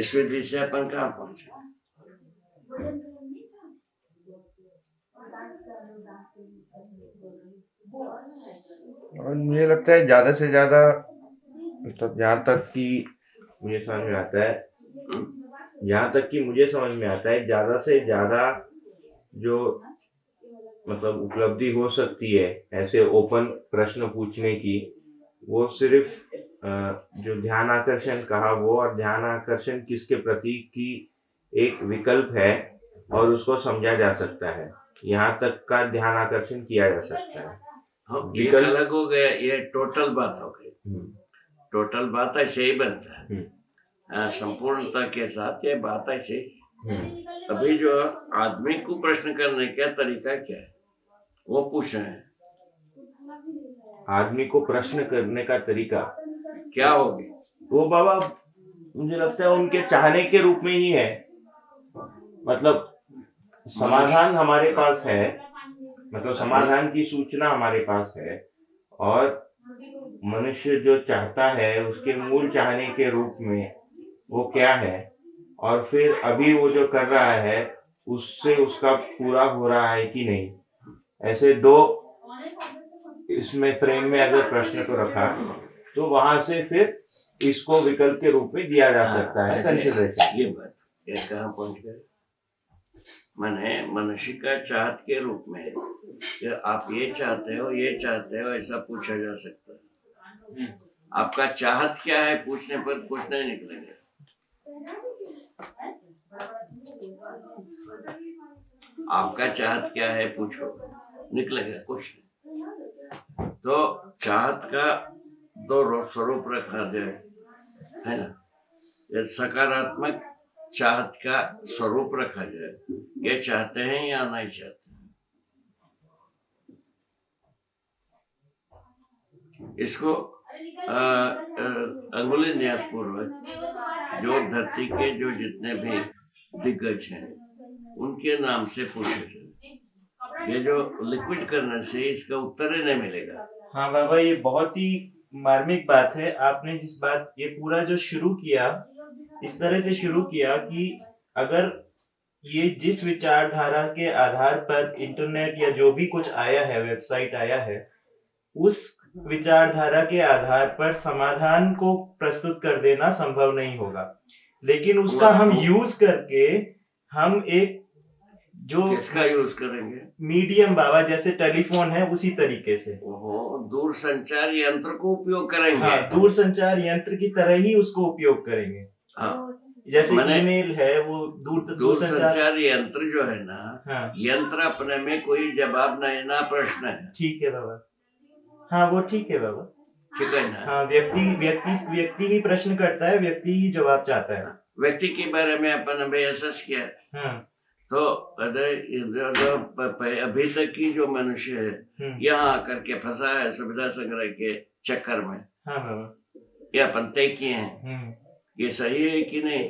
इस विधि से अपन कहाँ पहुंचे? और मुझे लगता है ज्यादा से ज्यादा, मतलब यहाँ तक कि मुझे समझ में आता है, यहाँ तक कि मुझे समझ में आता है ज्यादा से ज्यादा जो मतलब उपलब्धि हो सकती है ऐसे ओपन प्रश्न पूछने की, वो सिर्फ जो ध्यान आकर्षण कहा वो, और ध्यान आकर्षण किसके प्रति की एक विकल्प है और उसको समझा जा सकता है, यहाँ तक का ध्यान आकर्षण किया जा सकता है। ये अलग हो गया, ये टोटल बात हो गई। टोटल बात ऐसे ही बनता है, संपूर्णता के साथ ये बात ऐसे ही। अभी जो आदमी को प्रश्न करने का तरीका क्या है वो पूछ रहे हैं। आदमी को प्रश्न करने का तरीका क्या होगी? वो बाबा मुझे लगता है उनके चाहने के रूप में ही है, मतलब समाधान हमारे पास है, मतलब समाधान की सूचना हमारे पास है, और मनुष्य जो चाहता है उसके मूल चाहने के रूप में वो क्या है, और फिर अभी वो जो कर रहा है उससे उसका पूरा हो रहा है कि नहीं, ऐसे दो इसमें फ्रेम में अगर प्रश्न को रखा तो वहां से फिर इसको विकल्प के रूप में दिया जा सकता है कंसिडरेशन। ये बात ये कहाँ पहुंच गए? मैंने मनुष्य का चाहत के रूप में कि आप ये चाहते हो ऐसा पूछा जा सकता है। आपका चाहत क्या है पूछने पर कुछ नहीं निकलेगा। आपका चाहत क्या है पूछो, निकलेगा कुछ नहीं। तो चाहत का दो स्वरूप रखा जाए, है ना? ये सकारात्मक चाहत का स्वरूप रखा जाए, ये चाहते हैं या नहीं चाहते। इसको अंगुली न्यास पूर्वक जो धरती के जो जितने भी दिग्गज हैं उनके नाम से पूछे जाए। ये जो लिक्विड करने से इसका उत्तर ही नहीं मिलेगा। हाँ बाबा, ये बहुत ही मार्मिक बात है। आपने जिस बात ये पूरा जो शुरू किया इस तरह से शुरू किया कि अगर ये जिस विचारधारा के आधार पर इंटरनेट या जो भी कुछ आया है, वेबसाइट आया है, उस विचारधारा के आधार पर समाधान को प्रस्तुत कर देना संभव नहीं होगा, लेकिन उसका हम यूज करके हम एक जो किसका यूज करेंगे? मीडियम बाबा, जैसे टेलीफोन है उसी तरीके से दूर संचार यंत्र को उपयोग करेंगे। हाँ, दूर संचार यंत्र की तरह ही उसको उपयोग करेंगे। हाँ, जैसे ईमेल है वो दूर संचार यंत्र जो है ना, हाँ, यंत्र अपने में कोई जवाब नहीं ना प्रश्न है। ठीक है बाबा, हाँ वो ठीक है बाबा, ठीक है ना? हाँ, व्यक्ति ही प्रश्न करता है, व्यक्ति ही जवाब चाहता है। व्यक्ति के बारे में अपन अभी एहसास किया। हाँ, तो अभी तक की जो मनुष्य है यहाँ आकर के फंसा है सुविधा संग्रह के चक्कर में। हाँ बाबा, ये अपन तय किए हैं, ये सही है कि नहीं?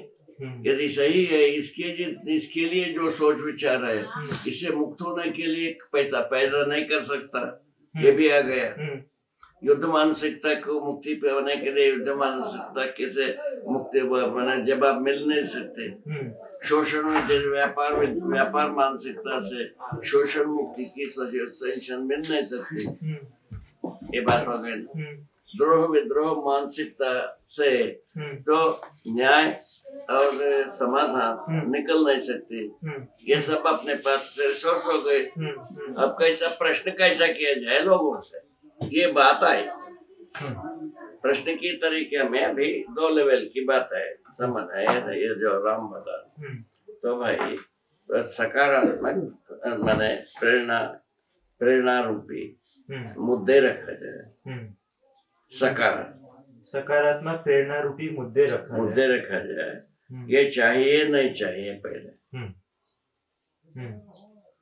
यदि सही है, इसके लिए जो सोच विचार है, इससे मुक्त होने के लिए पैसा पैदा नहीं कर सकता, ये भी आ गया। युद्ध मानसिकता को मुक्ति पाने के लिए युद्ध मानसिकता कैसे मुक्ति बना, जब आप मिल नहीं सकते। शोषण व्यापार मानसिकता से शोषण मुक्ति की सजेशन मिल नहीं सकती, ये बात हो गई। द्रोह विद्रोह मानसिकता से तो न्याय और समाधान निकल नहीं सकते। ये सब अपने पास रिसोर्स हो गए। अब कैसा प्रश्न कैसा किया जाए लोगों से, ये बात आई। प्रश्न की तरीके में अभी 2 लेवल की बात है, समझ है ये जो राम बता। तो भाई सकारात्मक माने प्रेरणा रूपी मुद्दे रखा जाए। सकारात्मक प्रेरणा रूपी मुद्दे रखा जाए। ये चाहिए नहीं चाहिए, पहले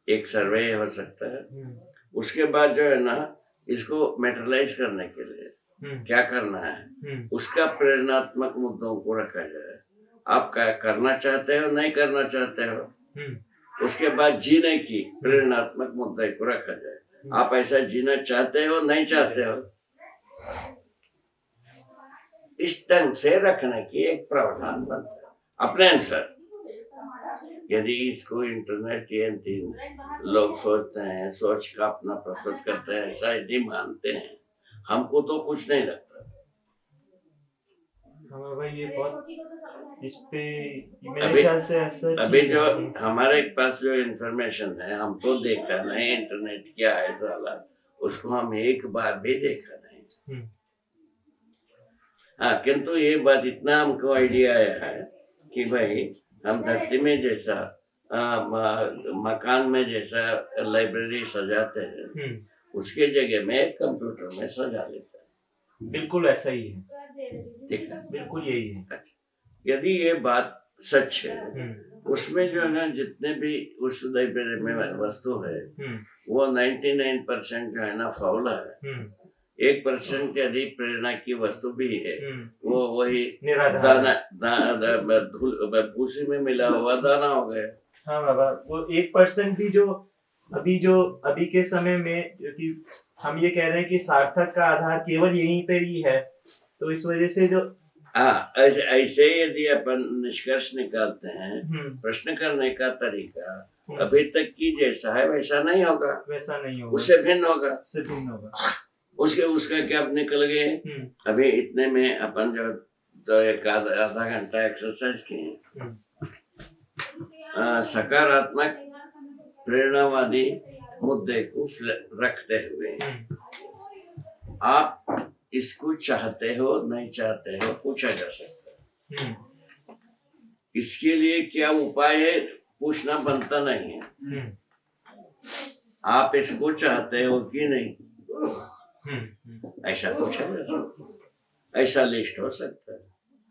एक सर्वे हो सकता है। उसके बाद जो है ना, इसको मेटेरियलाइज करने के लिए क्या करना है, उसका प्रेरणात्मक मुद्दों को रखा जाए। आप क्या करना चाहते हो, नहीं करना चाहते हो, उसके बाद जीने की प्रेरणात्मक मुद्दे को रखा जाए। आप ऐसा जीना चाहते हो, नहीं चाहते हो, इस ढंग से रखने की एक प्रावधान बनता है। अपने अनुसार। यदि इसको इंटरनेट ये तीन लोग सोचते हैं, सोच का अपना प्रस्तुत करते हैं, ऐसा यदि मानते हैं, हमको तो कुछ नहीं लगता। हाँ भाई, ये बहुत इस पे मेरे अभी ख्याल से ऐसा अभी ठीक जो है। हमारे पास जो इंफॉर्मेशन है, हम तो देखा नहीं इंटरनेट क्या है साला, उसको हम एक बार भी देखा नहीं। हाँ, किंतु ये बात इतना हमको आइडिया आया है कि भाई हम धरती में जैसा मकान में जैसा लाइब्रेरी सजाते हैं, उसके जगह में एक कंप्यूटर में सजा लेते हैं। बिल्कुल ऐसा ही है, ठीक है, बिल्कुल यही है। अच्छा, यदि ये बात सच है, उसमें जो है ना जितने भी उस लाइब्रेरी में वस्तु है, वो 99% जो है ना फाउला है। 1% के अधिक प्रेरणा की वस्तु भी है, वो वही दाना भूसी में मिला हुआ दाना हो गया। हाँ बाबा, वो 1% भी जो अभी के समय में, क्योंकि हम ये कह रहे हैं कि सार्थक का आधार केवल यहीं पे ही है, तो इस वजह से जो हाँ, ऐसे यदि अपन निष्कर्ष निकालते हैं, प्रश्न करने का तरीका अभी तक की जैसा है वैसा नहीं होगा, उससे भिन्न होगा, उसका क्या निकल गए। अभी इतने में अपन जो तो एक आधा घंटा एक्सरसाइज किए, सकारात्मक प्रेरणावादी मुद्दे को रखते हुए आप इसको चाहते हो नहीं चाहते हो पूछा जा सकता है। इसके लिए क्या उपाय है पूछना बनता नहीं है। आप इसको चाहते हो कि नहीं, ऐसा पूछा जा सकता है। ऐसा लिस्ट हो सकता है।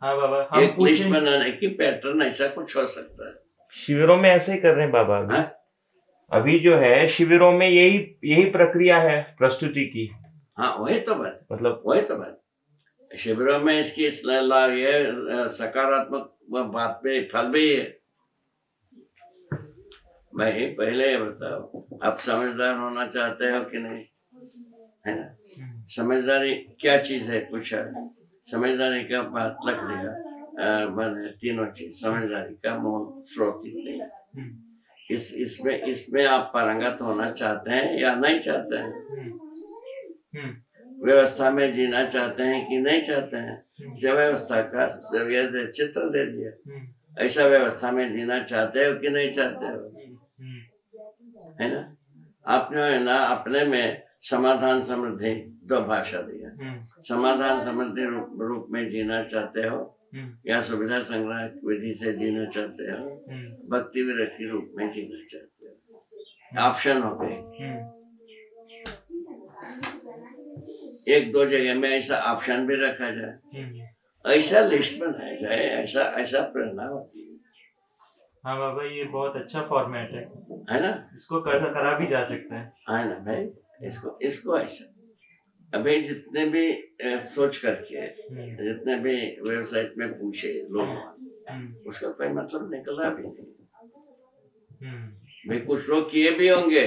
हाँ बाबा, एक लिस्ट बनाने की पैटर्न ऐसा कुछ हो सकता है। शिविरों में ऐसे ही कर रहे हैं बाबा अभी। अभी जो है शिविरों में यही प्रक्रिया है प्रस्तुति की। हाँ, वही तो बात शिविरों में इसकी ये सकारात्मक बात पे फल भी है। भाई पहले बताओ, आप समझदार होना चाहते हो कि नहीं, है ना? समझदारी क्या चीज है पूछा, समझदारी का बात लग दिया, मैंने तीनों चीज समझदारी का मूल स्रोत नहीं। इसमें आप पारंगत होना चाहते हैं या नहीं चाहते हैं, व्यवस्था में जीना चाहते हैं कि नहीं चाहते हैं। जब व्यवस्था का चित्र दे दिया, ऐसा व्यवस्था में जीना चाहते हो कि नहीं चाहते हो, है ना? आपने है ना अपने में समाधान समृद्धि दो भाषा दिया। समाधान समृद्धि रूप में जीना चाहते हो या सुविधा संग्रह विधि से जीना चाहते हो, भक्ति विरक्ति रूप में जीना चाहते हो। ऑप्शन हो गए, एक दो जगह में ऐसा ऑप्शन भी रखा जाए, ऐसा लिस्ट बनाया जाए, ऐसा प्रेरणा होती है। हाँ बाबा, ये बहुत अच्छा फॉर्मेट है ना? इसको करा भी जा सकता है ना भाई? इसको ऐसा अभी जितने भी सोच करके जितने भी वेबसाइट में पूछे लोग, उसका कोई मतलब निकला भी नहीं। भाई कुछ लोग किए भी होंगे,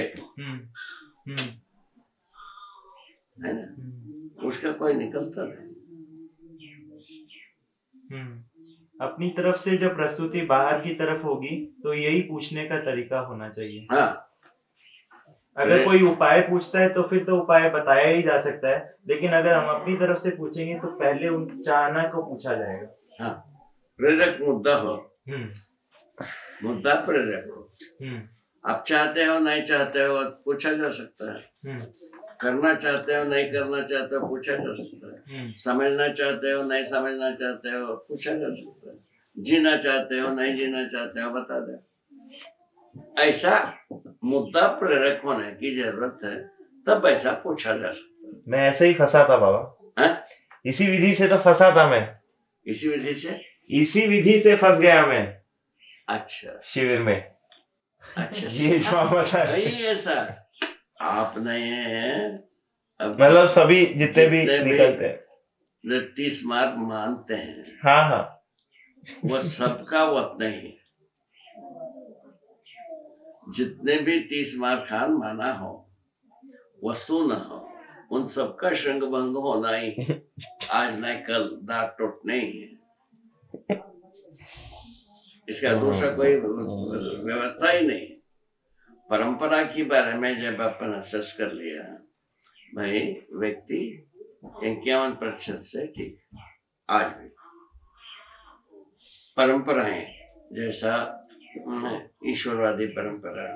है ना? उसका कोई निकलता नहीं। अपनी तरफ से जब प्रस्तुति बाहर की तरफ होगी तो यही पूछने का तरीका होना चाहिए। हाँ, अगर कोई उपाय पूछता है तो फिर तो उपाय बताया ही जा सकता है, लेकिन अगर हम अपनी तरफ से पूछेंगे तो पहले उन चाहना को पूछा जाएगा। हाँ, प्रेरक मुद्दा हो, मुद्दा प्रेरक हो। आप चाहते हो नहीं चाहते हो पूछा जा सकता है, करना चाहते हो नहीं करना चाहते हो पूछा जा सकता है, समझना चाहते हो नहीं समझना चाहते हो पूछा जा सकता है, जीना चाहते हो नहीं जीना चाहते हो बता दे। ऐसा मुद्दा प्रेरक होने की जरूरत है, तब ऐसा पूछा जा सकता है। मैं ऐसे ही फंसा था बाबा। इसी विधि से तो फंसा था मैं। इसी विधि से फंस गया मैं। अच्छा, शिविर में। अच्छा, ये जो आप बता रहे हैं ऐसा आप नहीं है, मतलब सभी जितने भी निकलते हैं 30 मार्क मानते हैं। हाँ, वो सबका वत नहीं। जितने भी 30 मार्क खान माना हो, वस्तु न हो, उन सबका श्रृंग भंग होना ही आज नहीं कल दांत टूटने ही है। इसका दूसरा कोई व्यवस्था ही नहीं है। परंपरा के बारे में जब अपन असेस कर लिया, भाई व्यक्ति 51% से ठीक आज भी परंपराएं, जैसा ईश्वरवादी परंपरा,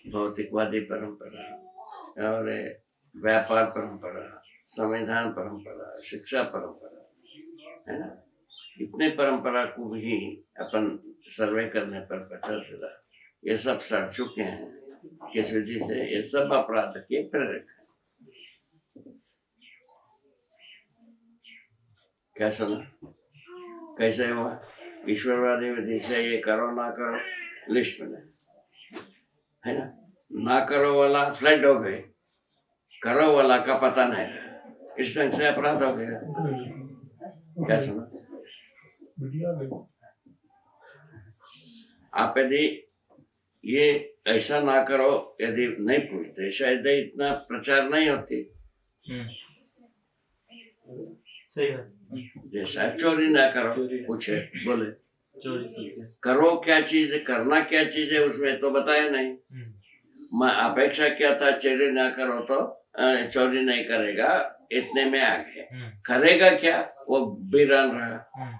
भौतिकवादी परंपरा और व्यापार परंपरा, संविधान परंपरा, शिक्षा परंपरा, है ना, इतने परंपरा को भी अपन सर्वे करने पर पता चला ये सब सड़ चुके हैं। किस विधि से? ये सब अपराध के प्रेरक है। क्या सुना? कैसे हुआ? ईश्वरवादी विधि से ये करो ना करो लिस्ट बने, है ना करो वाला फ्लड हो गए, करो वाला का पता नहीं रहा, इस ढंग से अपराध हो गया। क्या सुना? आप यदि ये ऐसा ना करो यदि नहीं पूछते, शायद इतना प्रचार नहीं होती। सही बात। जैसा चोरी ना करो, पूछे बोले चोरी करो क्या चीज है, करना क्या चीज है, उसमें तो बताया नहीं। मैं अपेक्षा क्या था, चोरी ना करो तो चोरी नहीं करेगा, इतने में आ गए। करेगा क्या, वो बीरान रहा।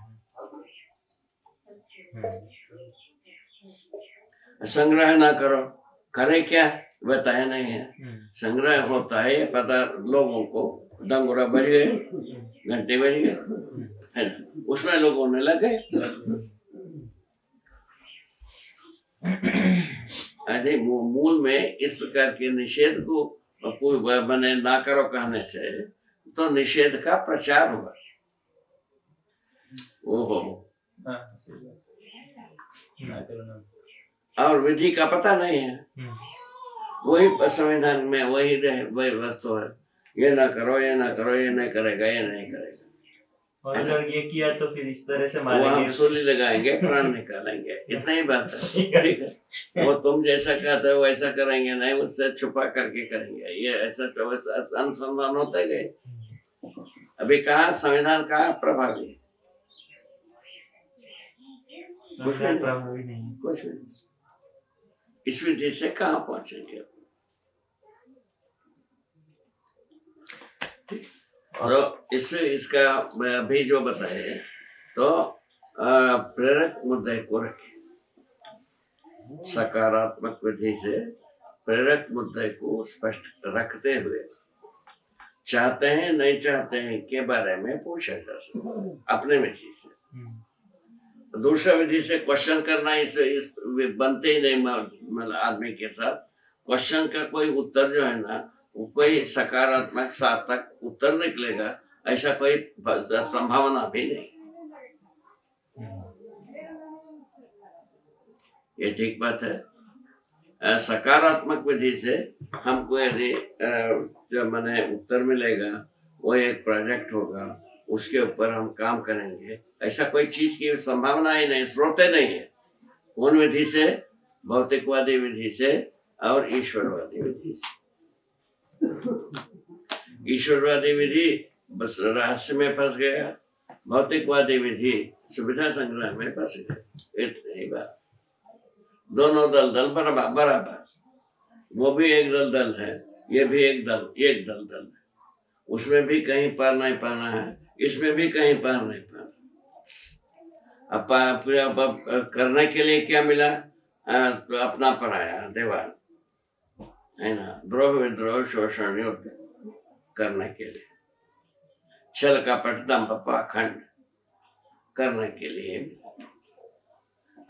संग्रह ना करो, करे क्या, बताया नहीं है। संग्रह होता है पता लोगों को, डंगोरा बज गए, घंटे बज गए, है ना, उसमें लोगों ने लगे। अरे मूल में इस प्रकार के निषेध को मैंने ना करो कहने से तो निषेध का प्रचार हुआ। ओहो, और विधि का पता नहीं है। वही संविधान में वही वस्तु है, ये ना करो, ये ना करो, ये नहीं करेगा, ये नहीं करेगा। और अगर ये किया तो फिर इस तरह से वो मारेंगे, हम सूली लगाएंगे, प्राण निकालेंगे, इतना ही बात है। ठीक है, वो तुम जैसा कहते हो वैसा करेंगे नहीं, उससे छुपा करके करेंगे। ये ऐसा तो अनुसंधान होते गए। अभी कहा संविधान कहाँ प्रभावी है? कुछ नहीं। इस विधि से कहाँ पहुंचेंगे? तो इससे इसका अभी जो बताए तो प्रेरक मुद्दे को रखें। सकारात्मक विधि से प्रेरक मुद्दे को स्पष्ट रखते हुए चाहते हैं नहीं चाहते हैं के बारे में पूछा जा सकता है अपने विधि से। दूसरा विधि से क्वेश्चन करना इस बनते ही नहीं। मतलब आदमी के साथ क्वेश्चन का कोई उत्तर जो है ना, वो कोई सकारात्मक सार्थक उत्तर निकलेगा ऐसा कोई संभावना भी नहीं। ये ठीक बात है। सकारात्मक विधि से हमको यदि जो मैंने उत्तर मिलेगा वो एक प्रोजेक्ट होगा, उसके ऊपर हम काम करेंगे, ऐसा कोई चीज की संभावना ही नहीं, स्रोत नहीं है। कौन विधि से? भौतिकवादी विधि से और ईश्वरवादी विधि से। ईश्वरवादी विधि बस रहस्य में फंस गया, भौतिकवादी विधि सुविधा संग्रह में फंस गया। इतनी बात। दोनों दल बराबर। वो भी एक दल है, ये भी एक दल है। उसमें भी कहीं पार नहीं पाना है, इसमें भी कहीं पार नहीं पाना। अब करने के लिए क्या मिला? अपना पराया दीवार, है ना, द्रोह विद्रोह शोषण युद्ध करने के लिए, छल कपट दंभ पाखंड करने के लिए।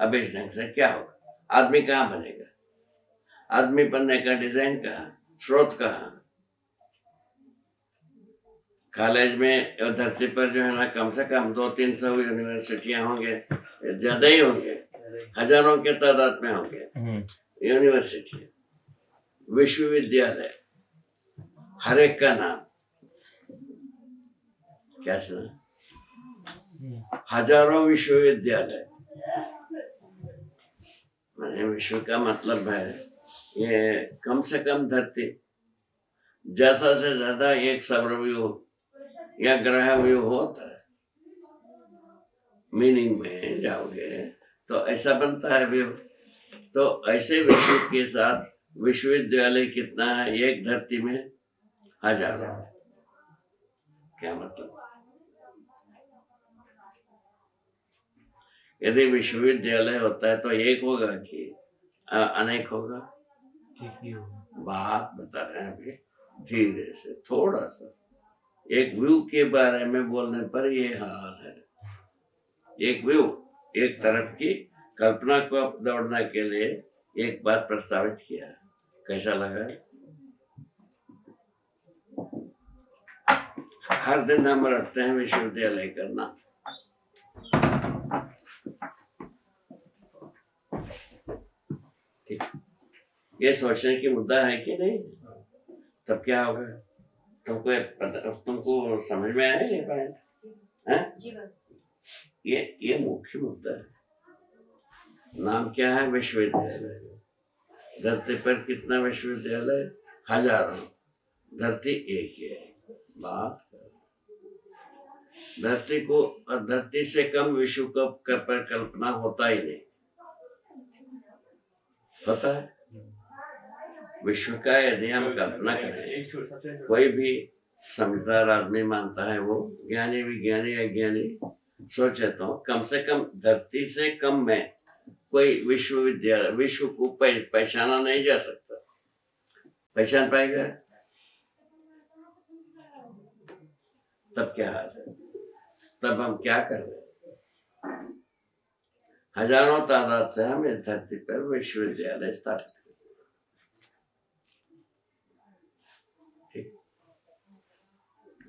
अब इस ढंग से क्या होगा? आदमी कहाँ बनेगा? आदमी बनने का डिजाइन कहाँ, स्रोत कहाँ? कॉलेज में धरती पर जो है ना कम से कम 200-300 यूनिवर्सिटियां होंगे, ज्यादा ही होंगे, हजारों के तादाद में होंगे यूनिवर्सिटी, विश्वविद्यालय, हर एक का नाम क्या सुना? हजारों विश्वविद्यालय। मैंने विश्व का मतलब है ये कम से कम धरती, जैसा से ज्यादा एक सौरव्यूह या ग्रह व्यू होता है। मीनिंग में जाओगे तो ऐसा बनता है विव। तो ऐसे विश्व के साथ विश्वविद्यालय कितना है? एक धरती में हजारों। क्या मतलब? यदि विश्वविद्यालय होता है तो एक होगा कि अनेक होगा? बात बता रहे हैं अभी, धीरे से, थोड़ा सा। एक व्यू के बारे में बोलने पर ये हाल है। एक व्यू, एक तरफ की कल्पना को दौड़ने के लिए एक बात प्रस्तावित किया। कैसा लगा? हर दिन हम रखते हैं विश्वविद्यालय करना। ठीक, ये सोचने की मुद्दा है कि नहीं? तब क्या होगा? तुमको समझ में आया ये बात? ये मुख्य मुद्दा है। नाम क्या है? विश्वविद्यालय। धरती पर कितना विश्वविद्यालय? हजारों। धरती एक ही है। बात धरती को, धरती से कम विश्व का पर कल्पना होता ही नहीं। होता है? विश्व का यदि हम कल्पना करें, कोई भी समझदार आदमी मानता है, वो ज्ञानी विज्ञानी अज्ञानी सोचे तो कम से कम धरती से कम में कोई विश्वविद्यालय, विश्व को पहचाना नहीं जा सकता। पहचान पाएगा? तब क्या हाल है? तब हम क्या कर रहे हैं? हजारों तादाद से हम इस धरती पर विश्वविद्यालय स्थापित।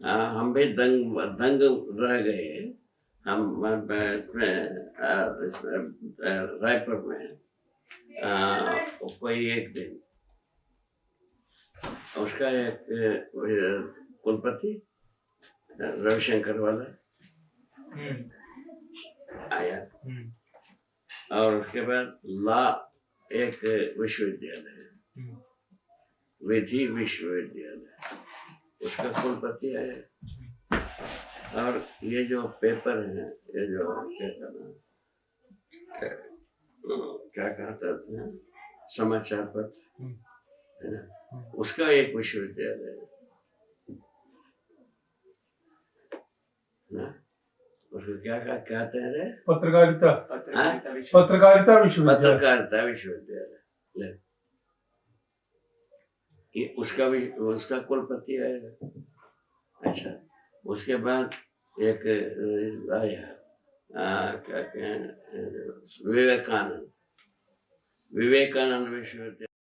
हम भी दंग रह गए। हम इसमें रायपुर में कोई एक दिन उसका एक कुलपति रविशंकर वाला आया, और उसके बाद एक विश्वविद्यालय, विधि विश्वविद्यालय, उसका कुलपति आया। और ये जो पेपर है, ये जो क्या कहते थे, समाचार पत्र है ना, उसका एक विश्वविद्यालय है ना। उसको क्या कहते हैं? पत्रकारिता विश्वविद्यालय। पत्रकारिता विश्वविद्यालय। ये उसका कुलपति आएगा। अच्छा, उसके बाद एक आया क्या कहें, विवेकानंद विश्वविद्यालय।